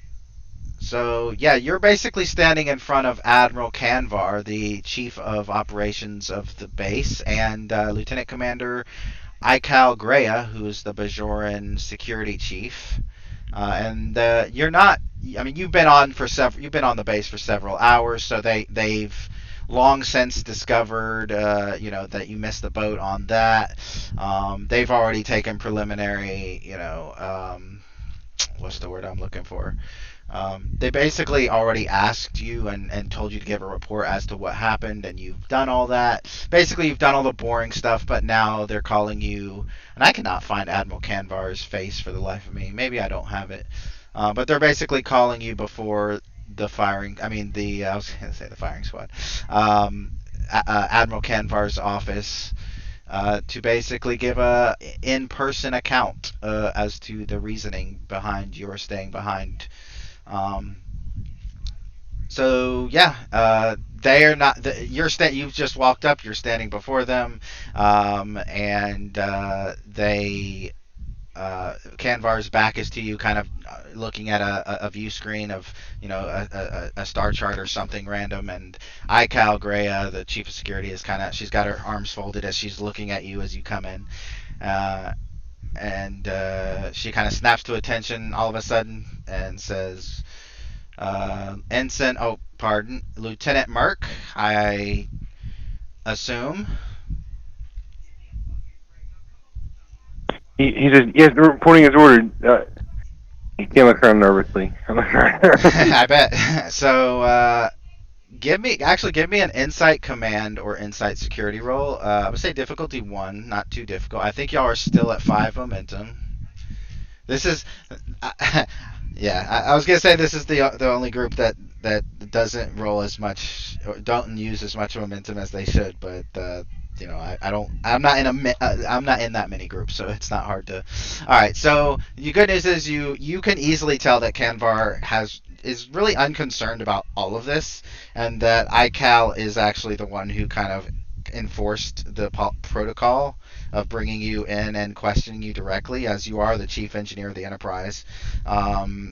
So yeah, you're basically standing in front of Admiral Canvar, the chief of operations of the base, and Lieutenant Commander Ikal Greya, who's the Bajoran security chief. And you're not. I mean, you've been on the base for several hours, so they've long since discovered, that you missed the boat on that. They've already taken preliminary, what's the word I'm looking for? They basically already asked you and told you to give a report as to what happened, and you've done all that. Basically, you've done all the boring stuff, but now they're calling you, and I cannot find Admiral Canvar's face for the life of me. Maybe I don't have it. But they're basically calling you before the firing, I was going to say the firing squad, Admiral Canvar's office, to basically give a in-person account as to the reasoning behind your staying behind. So yeah, they are not. You've just walked up. You're standing before them, and they. Canvar's back is to you, kind of looking at a view screen of a star chart or something random. And Ikal Greya, the chief of security, is she's got her arms folded as she's looking at you as you come in. And she kind of snaps to attention all of a sudden and says, Lieutenant Merc, I assume. He says, yes, reporting his order. He came around nervously. I bet. So, give me an insight command or insight security roll. I would say difficulty 1, not too difficult. I think y'all are still at 5 momentum. This is, yeah. I was gonna say this is the only group that doesn't roll as much, or don't use as much momentum as they should. But I don't. I'm not in that many groups, so it's not hard to. All right. So the good news is you can easily tell that Canvar is really unconcerned about all of this, and that Ikal is actually the one who kind of enforced the protocol of bringing you in and questioning you directly, as you are the chief engineer of the Enterprise.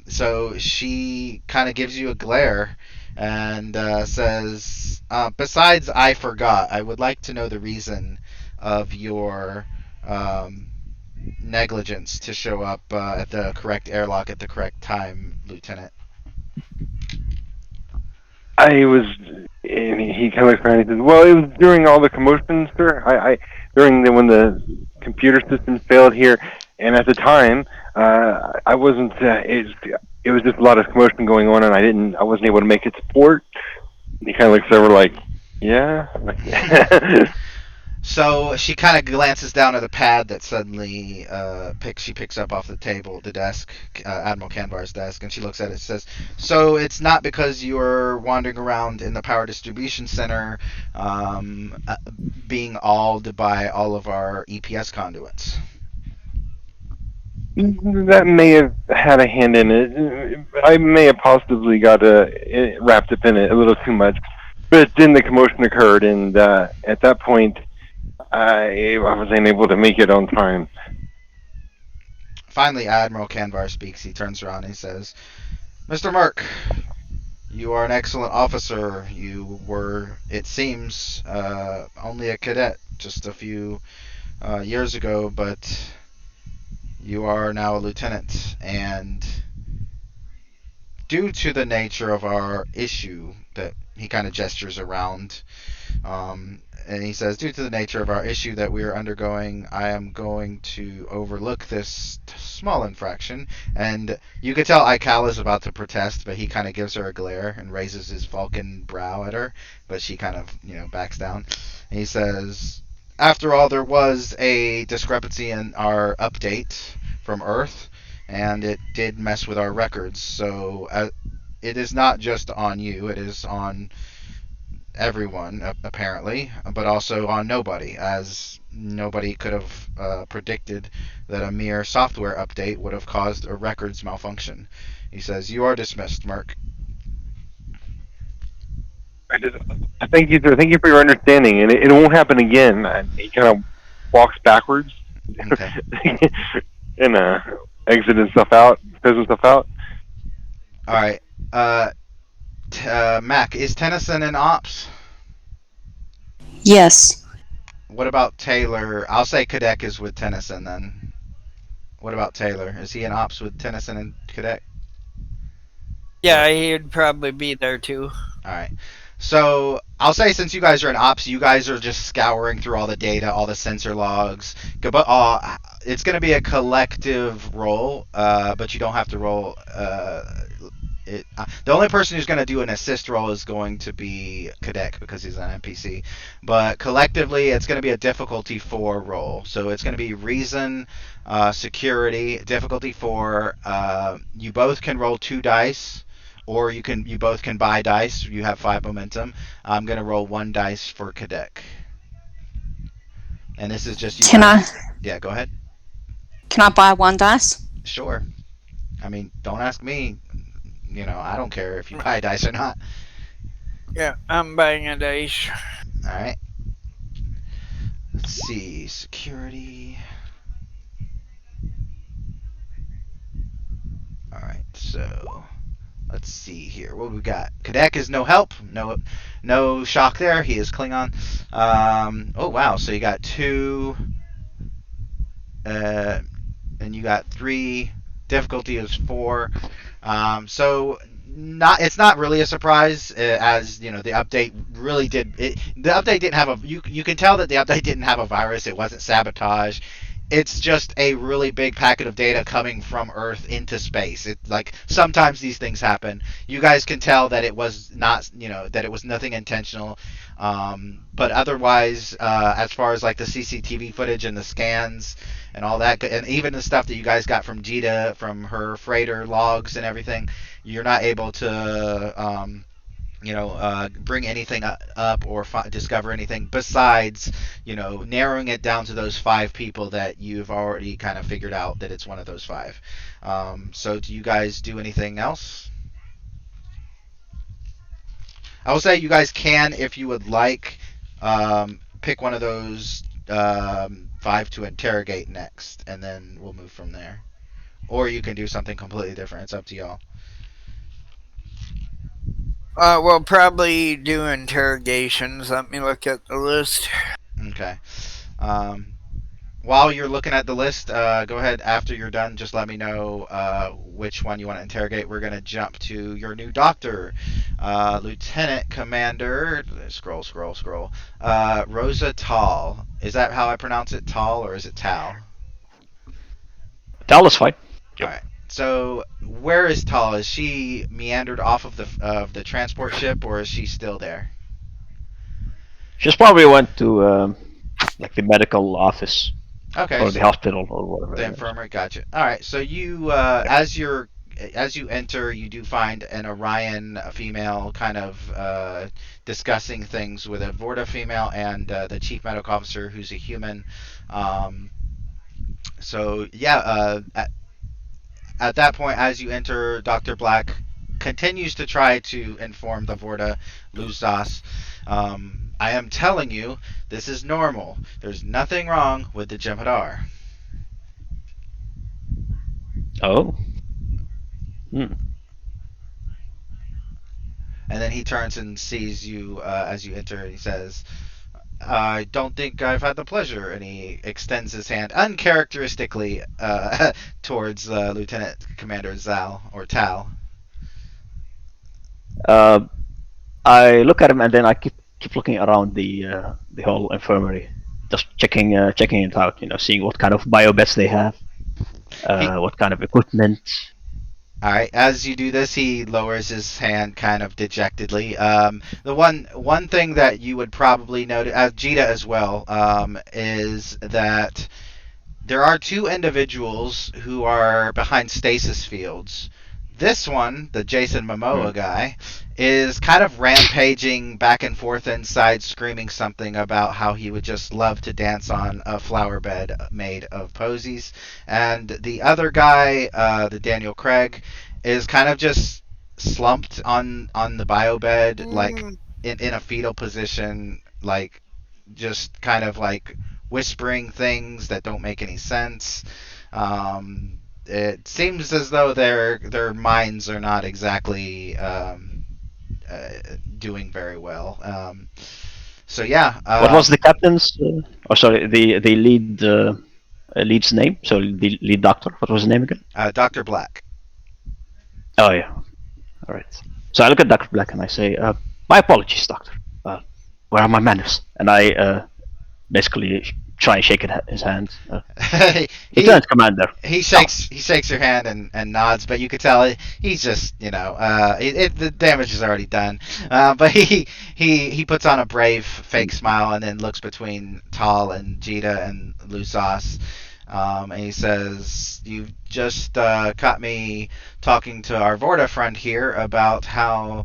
So she kind of gives you a glare and says, "Besides, I forgot. I would like to know the reason of your um, negligence to show up at the correct airlock at the correct time, Lieutenant." I was, and he kind of looks around and he says, "Well, it was during all the commotion, sir. During when the computer system failed here, and at the time, I wasn't. It was just a lot of commotion going on, and I wasn't able to make it support." And he kind of looks over like, "Yeah." So she kind of glances down at a pad that suddenly she picks up off the table, the desk, Admiral Canvar's desk, and she looks at it and says, "So it's not because you were wandering around in the power distribution center being awed by all of our EPS conduits." That may have had a hand in it. I may have possibly got wrapped up in it a little too much. But then the commotion occurred, and at that point, I was unable to make it on time. Finally, Admiral Canvar speaks. He turns around and he says, "Mr. Merck, you are an excellent officer. You were, it seems, only a cadet just a few years ago, but you are now a lieutenant, and due to the nature of our issue," that he kind of gestures around, and he says, "Due to the nature of our issue that we are undergoing, I am going to overlook this small infraction." And you could tell Aikal is about to protest, but he kind of gives her a glare and raises his falcon brow at her, but she kind of, backs down. And he says, "After all, there was a discrepancy in our update from Earth, and it did mess with our records. So it is not just on you; it is on everyone, apparently, but also on nobody, as nobody could have predicted that a mere software update would have caused a records malfunction." He says, "You are dismissed, Merc." I thank you, sir. Thank you for your understanding, and it won't happen again. And he kind of walks backwards Okay. and exits himself out, throws himself out. All right. Mac, is Tennyson in ops? Yes. What about Taylor? I'll say Kadek is with Tennyson then. What about Taylor? Is he in ops with Tennyson and Kadek? Yeah, he'd probably be there too. All right. So I'll say, since you guys are in ops, you guys are just scouring through all the data, all the sensor logs. It's going to be a collective roll, but you don't have to roll. The only person who's going to do an assist roll is going to be Kadek, because he's an NPC. But collectively, it's going to be a difficulty 4 roll. So it's going to be reason, security, difficulty 4. You both can roll 2 dice. Or you both can buy dice. You have 5 momentum. I'm gonna roll 1 dice for Kadek. And this is just you Can guys. I Yeah, go ahead. can I buy 1 dice? Sure. I mean, don't ask me. I don't care if you buy dice or not. Yeah, I'm buying a dice. All right. Let's see. Security. All right. So let's see here. What we got? Kadek is no help. No shock there. He is Klingon. Oh wow. So you got 2. And you got 3. Difficulty is 4. So it's not really a surprise, as the update really did. The update didn't have a. You can tell that the update didn't have a virus. It wasn't sabotage. It's just a really big packet of data coming from Earth into space. It, like, sometimes these things happen. You guys can tell that it was not, that it was nothing intentional. But otherwise, as far as like the CCTV footage and the scans and all that, and even the stuff that you guys got from Jita, from her freighter logs and everything, you're not able to bring anything up or discover anything besides, narrowing it down to those 5 people that you've already kind of figured out that it's one of those 5. So do you guys do anything else? I will say you guys can, if you would like, pick one of those five to interrogate next, and then we'll move from there. Or you can do something completely different. It's up to y'all. We'll probably do interrogations. Let me look at the list. Okay. Um, while you're looking at the list, go ahead after you're done. Just let me know which one you want to interrogate. We're gonna jump to your new doctor, Lieutenant Commander. Scroll, scroll, scroll. Rosa Tall. Is that how I pronounce it? Tall or is it Tal? Tal is fine. All right. So where is Tall? Is she meandered off of the transport ship, or is she still there? She's probably went to like the medical office Okay, or the so hospital or whatever. the It is. infirmary. Gotcha. All right. So you, as you enter, you do find an Orion female kind of discussing things with a Vorta female and the chief medical officer, who's a human. Um, so yeah, at that point, as you enter, Dr. Black continues to try to inform the Vorta Luzas. I am telling you, this is normal. There's nothing wrong with the Jem'Hadar. Oh. Hmm. And then he turns and sees you as you enter, and he says, "I don't think I've had the pleasure." And he extends his hand uncharacteristically towards Lieutenant Commander Zal or Tal. Uh, I look at him and then I keep looking around the whole infirmary, just checking it out. Seeing what kind of biobets they have, what kind of equipment. All right. As you do this, he lowers his hand kind of dejectedly. The one thing that you would probably notice, as Jita as well, is that there are two individuals who are behind stasis fields. This one, the Jason Momoa guy, is kind of rampaging back and forth inside, screaming something about how he would just love to dance on a flower bed made of posies. And the other guy, the Daniel Craig, is kind of just slumped on the bio bed, like in a fetal position, like just kind of like whispering things that don't make any sense. It seems as though their minds are not exactly doing very well. So yeah. What was the captain's? Sorry, the lead's name. So the lead doctor. What was his name again? Dr. Black. Oh yeah. All right. So I look at Dr. Black and I say, "My apologies, doctor. Where are my manners?" And I basically try and shake his hand. Lieutenant Commander. He shakes your hand and nods, but you could tell he's just the damage is already done. But he puts on a brave fake smile and then looks between Tal and Jita and Lusas. And he says, "You've just caught me talking to our Vorta friend here about how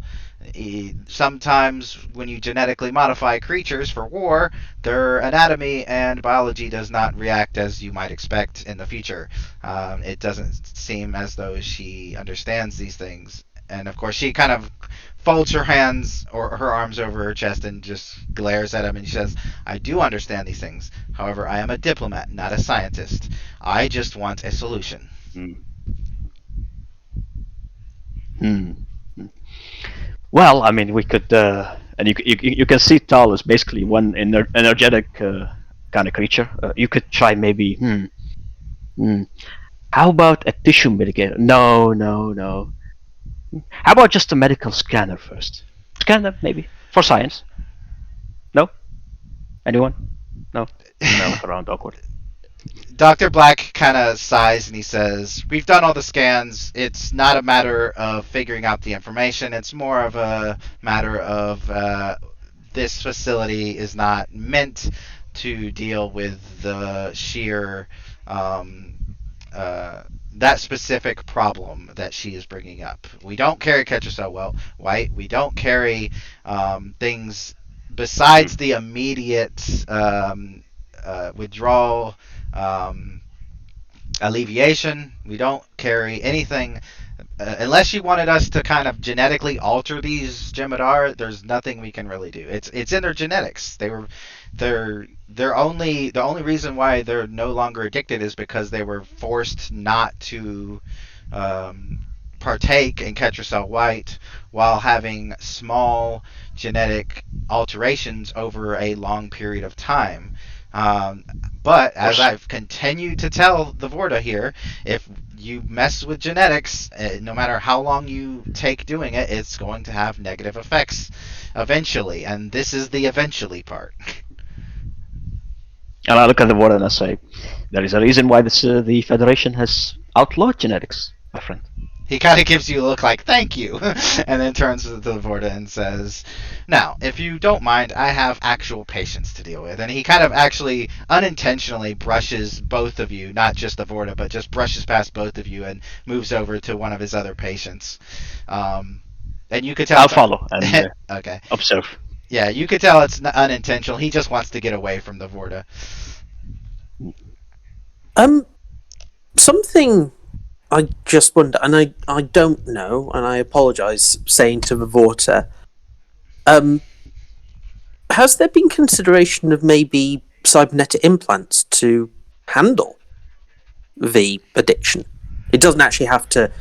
sometimes when you genetically modify creatures for war, their anatomy and biology does not react as you might expect in the future. It doesn't seem as though she understands these things." And of course, she kind of folds her hands or her arms over her chest and just glares at him and she says, "I do understand these things. However, I am a diplomat, not a scientist. I just want a solution." Well, I mean, we could, and you can see Tal is basically one energetic kind of creature. You could try maybe, how about a tissue mitigator? No, no, no. How about just a medical scanner first? Scanner, maybe, for science. No? Anyone? No? I look around awkward. Dr. Black kind of sighs and he says, "We've done all the scans. It's not a matter of figuring out the information. It's more of a matter of this facility is not meant to deal with the sheer that specific problem that she is bringing up. We don't carry catcher cell white. We don't carry things besides the immediate withdrawal alleviation. We don't carry anything Unless you wanted us to kind of genetically alter these Jem'Hadar, there's nothing we can really do. It's in their genetics. They're only the only reason why they're no longer addicted is because they were forced not to um, partake in Ketracel White while having small genetic alterations over a long period of time. Um, but as I've continued to tell the Vorta here, if you mess with genetics, no matter how long you take doing it, it's going to have negative effects eventually, and this is the eventually part. And I look at the water and I say, there is a reason why the Federation has outlawed genetics, my friend. He kind of gives you a look like, thank you, and then turns to the Vorta and says, now, if you don't mind, I have actual patients to deal with. And he kind of actually unintentionally brushes both of you, not just the Vorta, but just brushes past both of you and moves over to one of his other patients. And you could tell... I'll follow and okay. observe. Yeah, you could tell it's unintentional. He just wants to get away from the Vorta. Something I just wonder, and I don't know, and I apologise saying to the Vorta, has there been consideration of maybe cybernetic implants to handle the addiction? It doesn't actually have to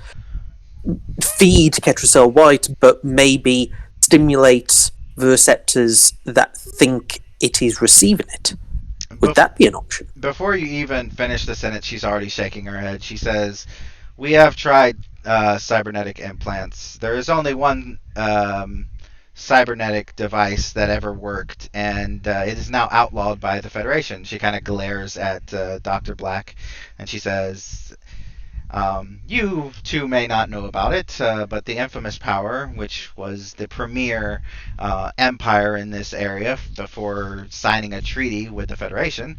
feed Ketracel White, but maybe stimulate the receptors that think it is receiving it. Would that be an option? Before you even finish the sentence, she's already shaking her head. She says, we have tried cybernetic implants. There is only one cybernetic device that ever worked, and it is now outlawed by the Federation. She kind of glares at Dr. Black, and she says, you two may not know about it, but the infamous power, which was the premier empire in this area before signing a treaty with the Federation,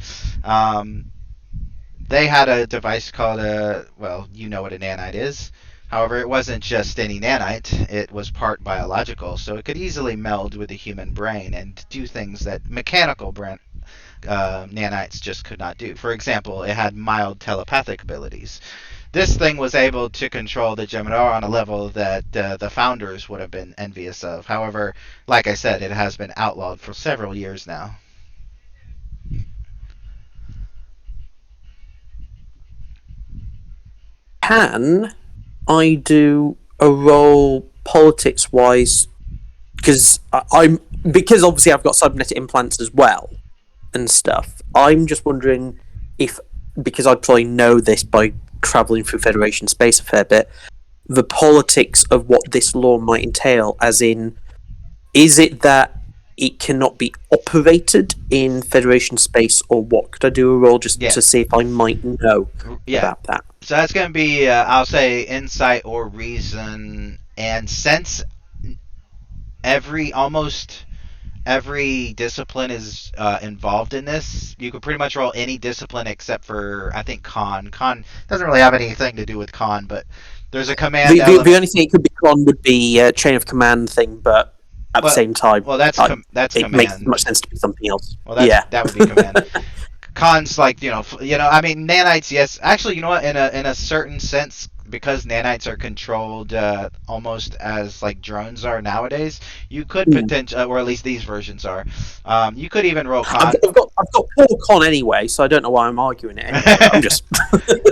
they had a device called well, you know what a nanite is. However, it wasn't just any nanite, it was part biological, so it could easily meld with the human brain and do things that mechanical nanites just could not do. For example, it had mild telepathic abilities. This thing was able to control the Jem'Hadar on a level that the founders would have been envious of. However, like I said, it has been outlawed for several years now. Can I do a roll politics-wise? Because because obviously I've got cybernetic implants as well and stuff. I'm just wondering if, because I probably know this by travelling through Federation space a fair bit, the politics of what this law might entail, as in, is it that it cannot be operated in Federation space, or what? Could I do a roll just to see if I might know about that? So that's going to be, I'll say, insight or reason. And since almost every discipline is involved in this, you could pretty much roll any discipline except for, I think, con. Con doesn't really have anything to do with con, but there's a command element. The only thing it could be con would be a chain of command thing, but at the same time, that's command. It makes much sense to be something else. Well, that would be command. Cons, like, I mean, nanites, yes. Actually, you know what? In a certain sense, because nanites are controlled almost as like drones are nowadays, you could potentially, or at least these versions are. You could even roll con. I've got poor con anyway, so I don't know why I'm arguing it anyway. I'm just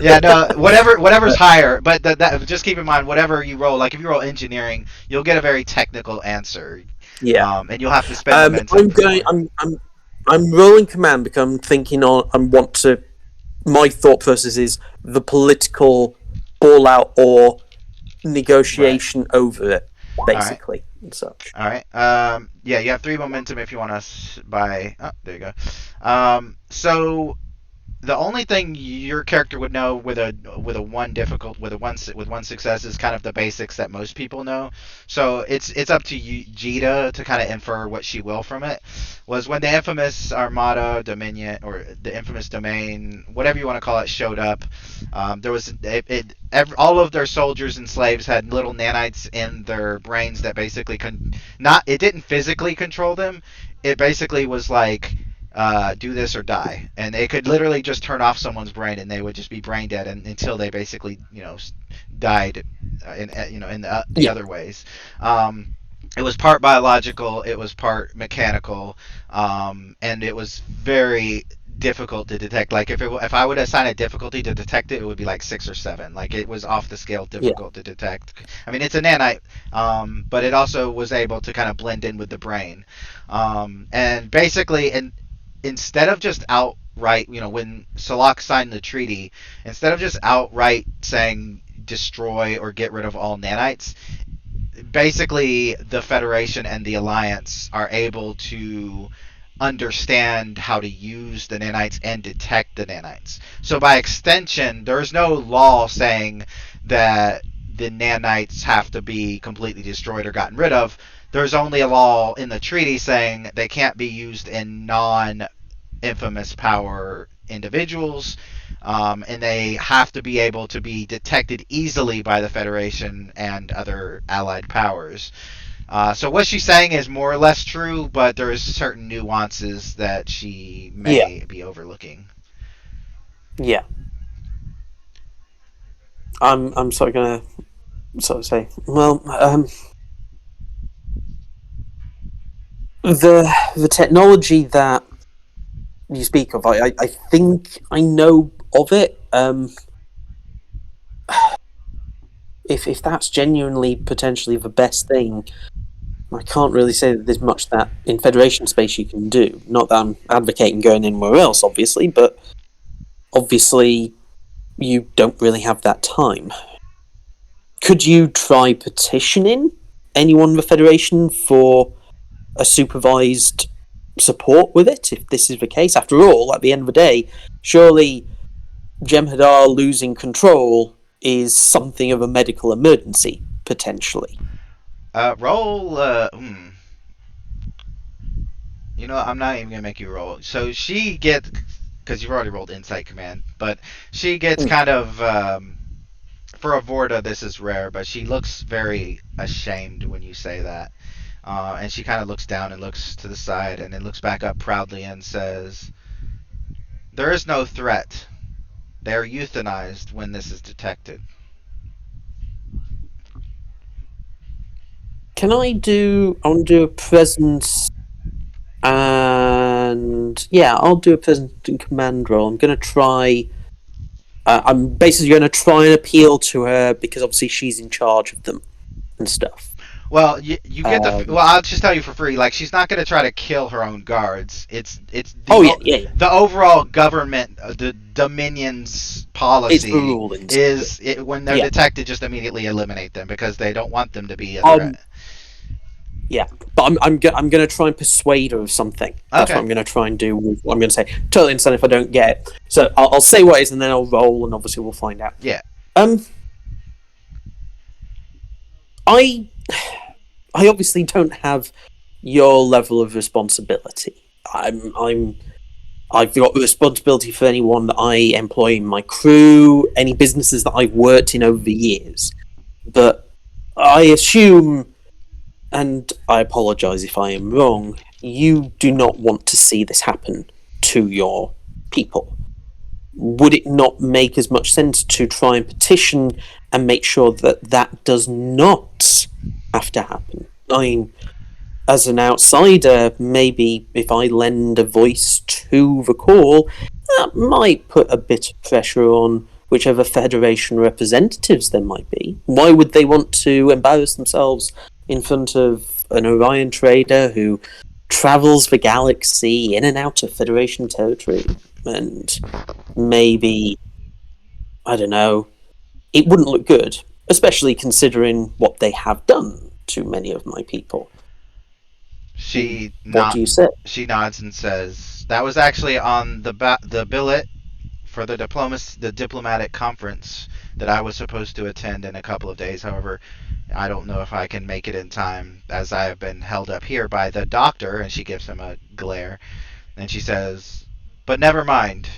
yeah, no, whatever's higher. But that just keep in mind, whatever you roll, like if you roll engineering, you'll get a very technical answer. Yeah, and you'll have to spend momentum. I'm rolling command because I'm thinking my thought process is the political fallout or negotiation over it, basically, and such. All right. Yeah, you have 3 momentum if you want us by. Oh, there you go. So the only thing your character would know with one success is kind of the basics that most people know. So it's up to you, Jita, to kind of infer what she will from it. Was when the infamous Armada Dominion, or the infamous domain, whatever you want to call it, showed up. There was all of their soldiers and slaves had little nanites in their brains that basically it didn't physically control them. It basically was like do this or die, and it could literally just turn off someone's brain, and they would just be brain dead until they basically died in the Yeah. other ways. It was part biological, it was part mechanical, and it was very difficult to detect. Like if I would assign a difficulty to detect it, it would be like 6 or 7. Like it was off the scale Yeah. difficult to detect. I mean, it's a nanite, but it also was able to kind of blend in with the brain, and basically, instead of just outright, when Salak signed the treaty, instead of just outright saying destroy or get rid of all nanites, basically the Federation and the Alliance are able to understand how to use the nanites and detect the nanites. So by extension, there's no law saying that the nanites have to be completely destroyed or gotten rid of. There's only a law in the treaty saying they can't be used in non-infamous power individuals, and they have to be able to be detected easily by the Federation and other allied powers. So what she's saying is more or less true, but there is certain nuances that she Yeah. may be overlooking. Yeah. I'm sort of gonna sort of say, well, the technology that you speak of, I think I know of it. If that's genuinely potentially the best thing, I can't really say that there's much that in Federation space you can do. Not that I'm advocating going anywhere else, obviously, but obviously you don't really have that time. Could you try petitioning anyone in the Federation for a supervised support with it, if this is the case? After all, at the end of the day, surely Jem'Hadar losing control is something of a medical emergency, potentially. Roll. I'm not even gonna make you roll. So she gets, because you've already rolled Insight Command, but she gets kind of, for a Vorta, this is rare, but she looks very ashamed when you say that. And she kind of looks down and looks to the side and then looks back up proudly and says, "There is no threat. They are euthanized when this is detected." Can I do? I want to do a presence, and yeah, I'll do a presence and command roll. I'm going to try. I'm basically going to try and appeal to her because obviously she's in charge of them and stuff. Well, you get the. Well, I'll just tell you for free. Like, she's not going to try to kill her own guards. It's the the overall government, the Dominion's policy It's the rulings. is when they're detected, just immediately eliminate them because they don't want them to be a threat. Yeah, but I'm going to try and persuade her of something. That's what I'm going to try and do. What I'm going to say. Totally understand if I don't get it. So I'll say what it is, and then I'll roll, and obviously we'll find out. Yeah. I obviously don't have your level of responsibility. I've got responsibility for anyone that I employ in my crew, any businesses that I've worked in over the years. But I assume, and I apologise if I am wrong, you do not want to see this happen to your people. Would it not make as much sense to try and petition and make sure that that does not have to happen? I mean, as an outsider, maybe if I lend a voice to the call, that might put a bit of pressure on whichever Federation representatives there might be. Why would they want to embarrass themselves in front of an Orion trader who travels the galaxy in and out of Federation territory? And maybe, I don't know, it wouldn't look good, especially considering what they have done to many of my people. What do you say? She nods and says, "That was actually on the billet for the diplomatic conference that I was supposed to attend in a couple of days. However, I don't know if I can make it in time, as I have been held up here by the doctor." And she gives him a glare. And she says, "But never mind.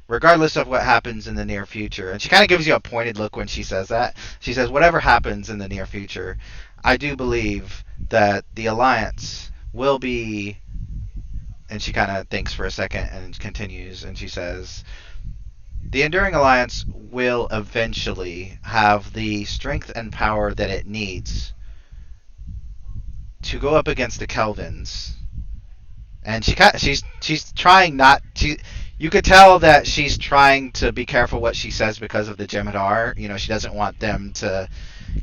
Regardless of what happens in the near future," and she kind of gives you a pointed look when she says that. She says, "Whatever happens in the near future, I do believe that the Alliance will be and she kind of thinks for a second and continues, and she says, "The Enduring Alliance will eventually have the strength and power that it needs to go up against the Kelvins." And she's trying not to. You could tell that she's trying to be careful what she says because of the Jem'Hadar. She doesn't want them to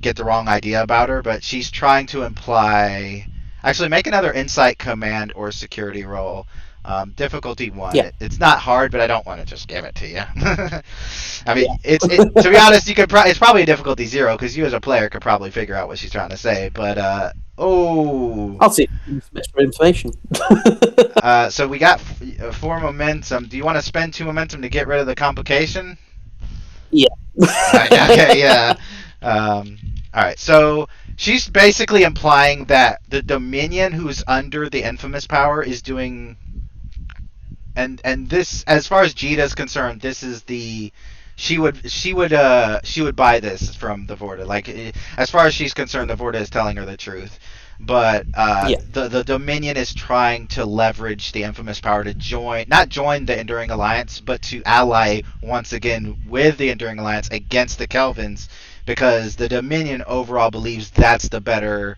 get the wrong idea about her, but she's trying to imply. Actually, make another insight, command, or security roll. Difficulty 1. Yeah. It's not hard, but I don't want to just give it to you. I mean, to be honest, you could. It's probably a difficulty 0 because you as a player could probably figure out what she's trying to say. But I'll see some extra information. so we got 4 momentum. Do you want to spend 2 momentum to get rid of the complication? Yeah. Okay, yeah. All right, so she's basically implying that the Dominion, who's under the infamous power, is doing, and this, as far as Jita is concerned, this is the she would buy this from the Vorta. Like, as far as she's concerned, the Vorta is telling her the truth. But the Dominion is trying to leverage the infamous power to not join the Enduring Alliance, but to ally once again with the Enduring Alliance against the Kelvins, because the Dominion overall believes that's the better.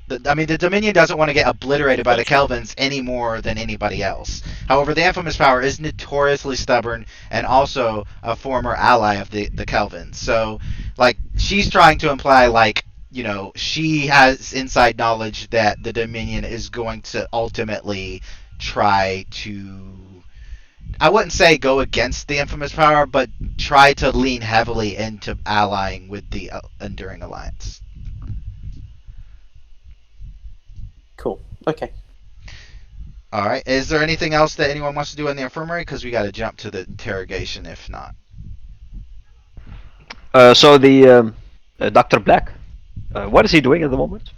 The Dominion doesn't want to get obliterated by the Kelvins any more than anybody else. However, the infamous power is notoriously stubborn and also a former ally of the Kelvins. So, like, she's trying to imply, like, she has inside knowledge that the Dominion is going to ultimately try to, I wouldn't say go against the infamous power, but try to lean heavily into allying with the Enduring Alliance. Cool. Okay. All right. Is there anything else that anyone wants to do in the infirmary? Because we got to jump to the interrogation if not. So the Dr. Black, what is he doing at the moment?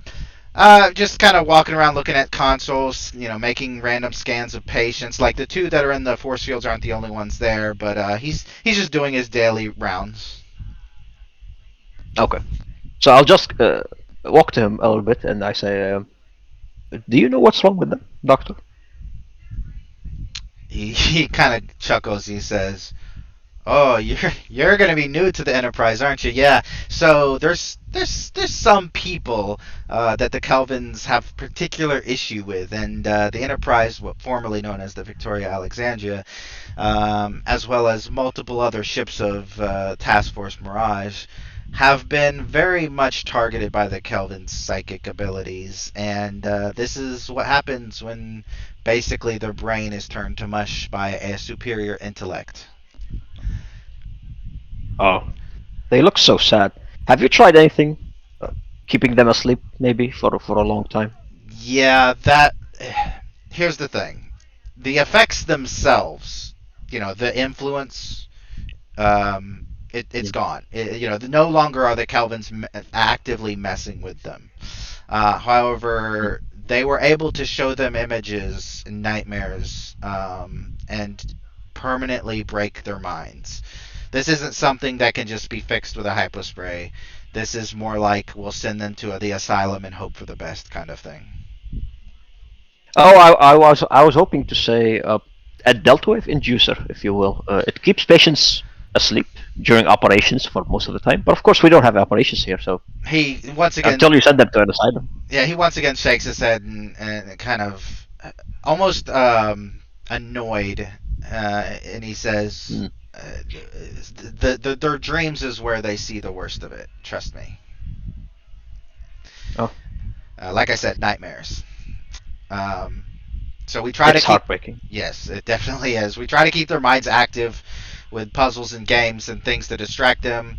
Just kind of walking around looking at consoles, making random scans of patients. Like, the 2 that are in the force fields aren't the only ones there, but he's just doing his daily rounds. Okay. So I'll just walk to him a little bit and I say, do you know what's wrong with them, Doctor? He kind of chuckles. He says, "Oh, you're gonna be new to the Enterprise, aren't you?" Yeah. So there's some people that the Kelvins have particular issue with, and the Enterprise, what formerly known as the Victoria Alexandria, as well as multiple other ships of Task Force Mirage, have been very much targeted by the Kelvin's psychic abilities, and this is what happens when basically their brain is turned to mush by a superior intellect. Oh, they look so sad. Have you tried anything? Keeping them asleep, maybe, for a long time? Yeah, here's the thing. The effects themselves, the influence, it's gone. No longer are the Kelvins actively messing with them. However, they were able to show them images and nightmares, and permanently break their minds. This isn't something that can just be fixed with a hypospray. This is more like we'll send them to the asylum and hope for the best kind of thing. Oh, I was hoping to say a delta wave inducer, if you will. It keeps patients asleep during operations for most of the time, but of course we don't have operations here, so He once again until you send them to an asylum. Yeah, he once again shakes his head and kind of almost annoyed, and he says, "Their dreams is where they see the worst of it. Trust me." Oh. Like I said, nightmares. So we try to keep. Heartbreaking. Yes, it definitely is. We try to keep their minds active with puzzles and games and things to distract them,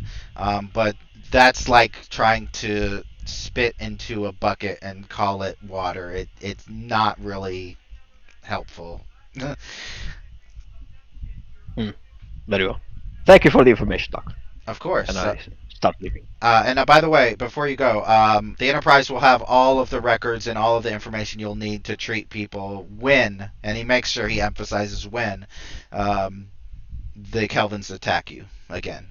but that's like trying to spit into a bucket and call it water. It's not really helpful. Very well. Thank you for the information, Doctor. Of course. And I start leaving. And by the way, before you go, the Enterprise will have all of the records and all of the information you'll need to treat people when, and he makes sure he emphasizes when, the Kelvins attack you again.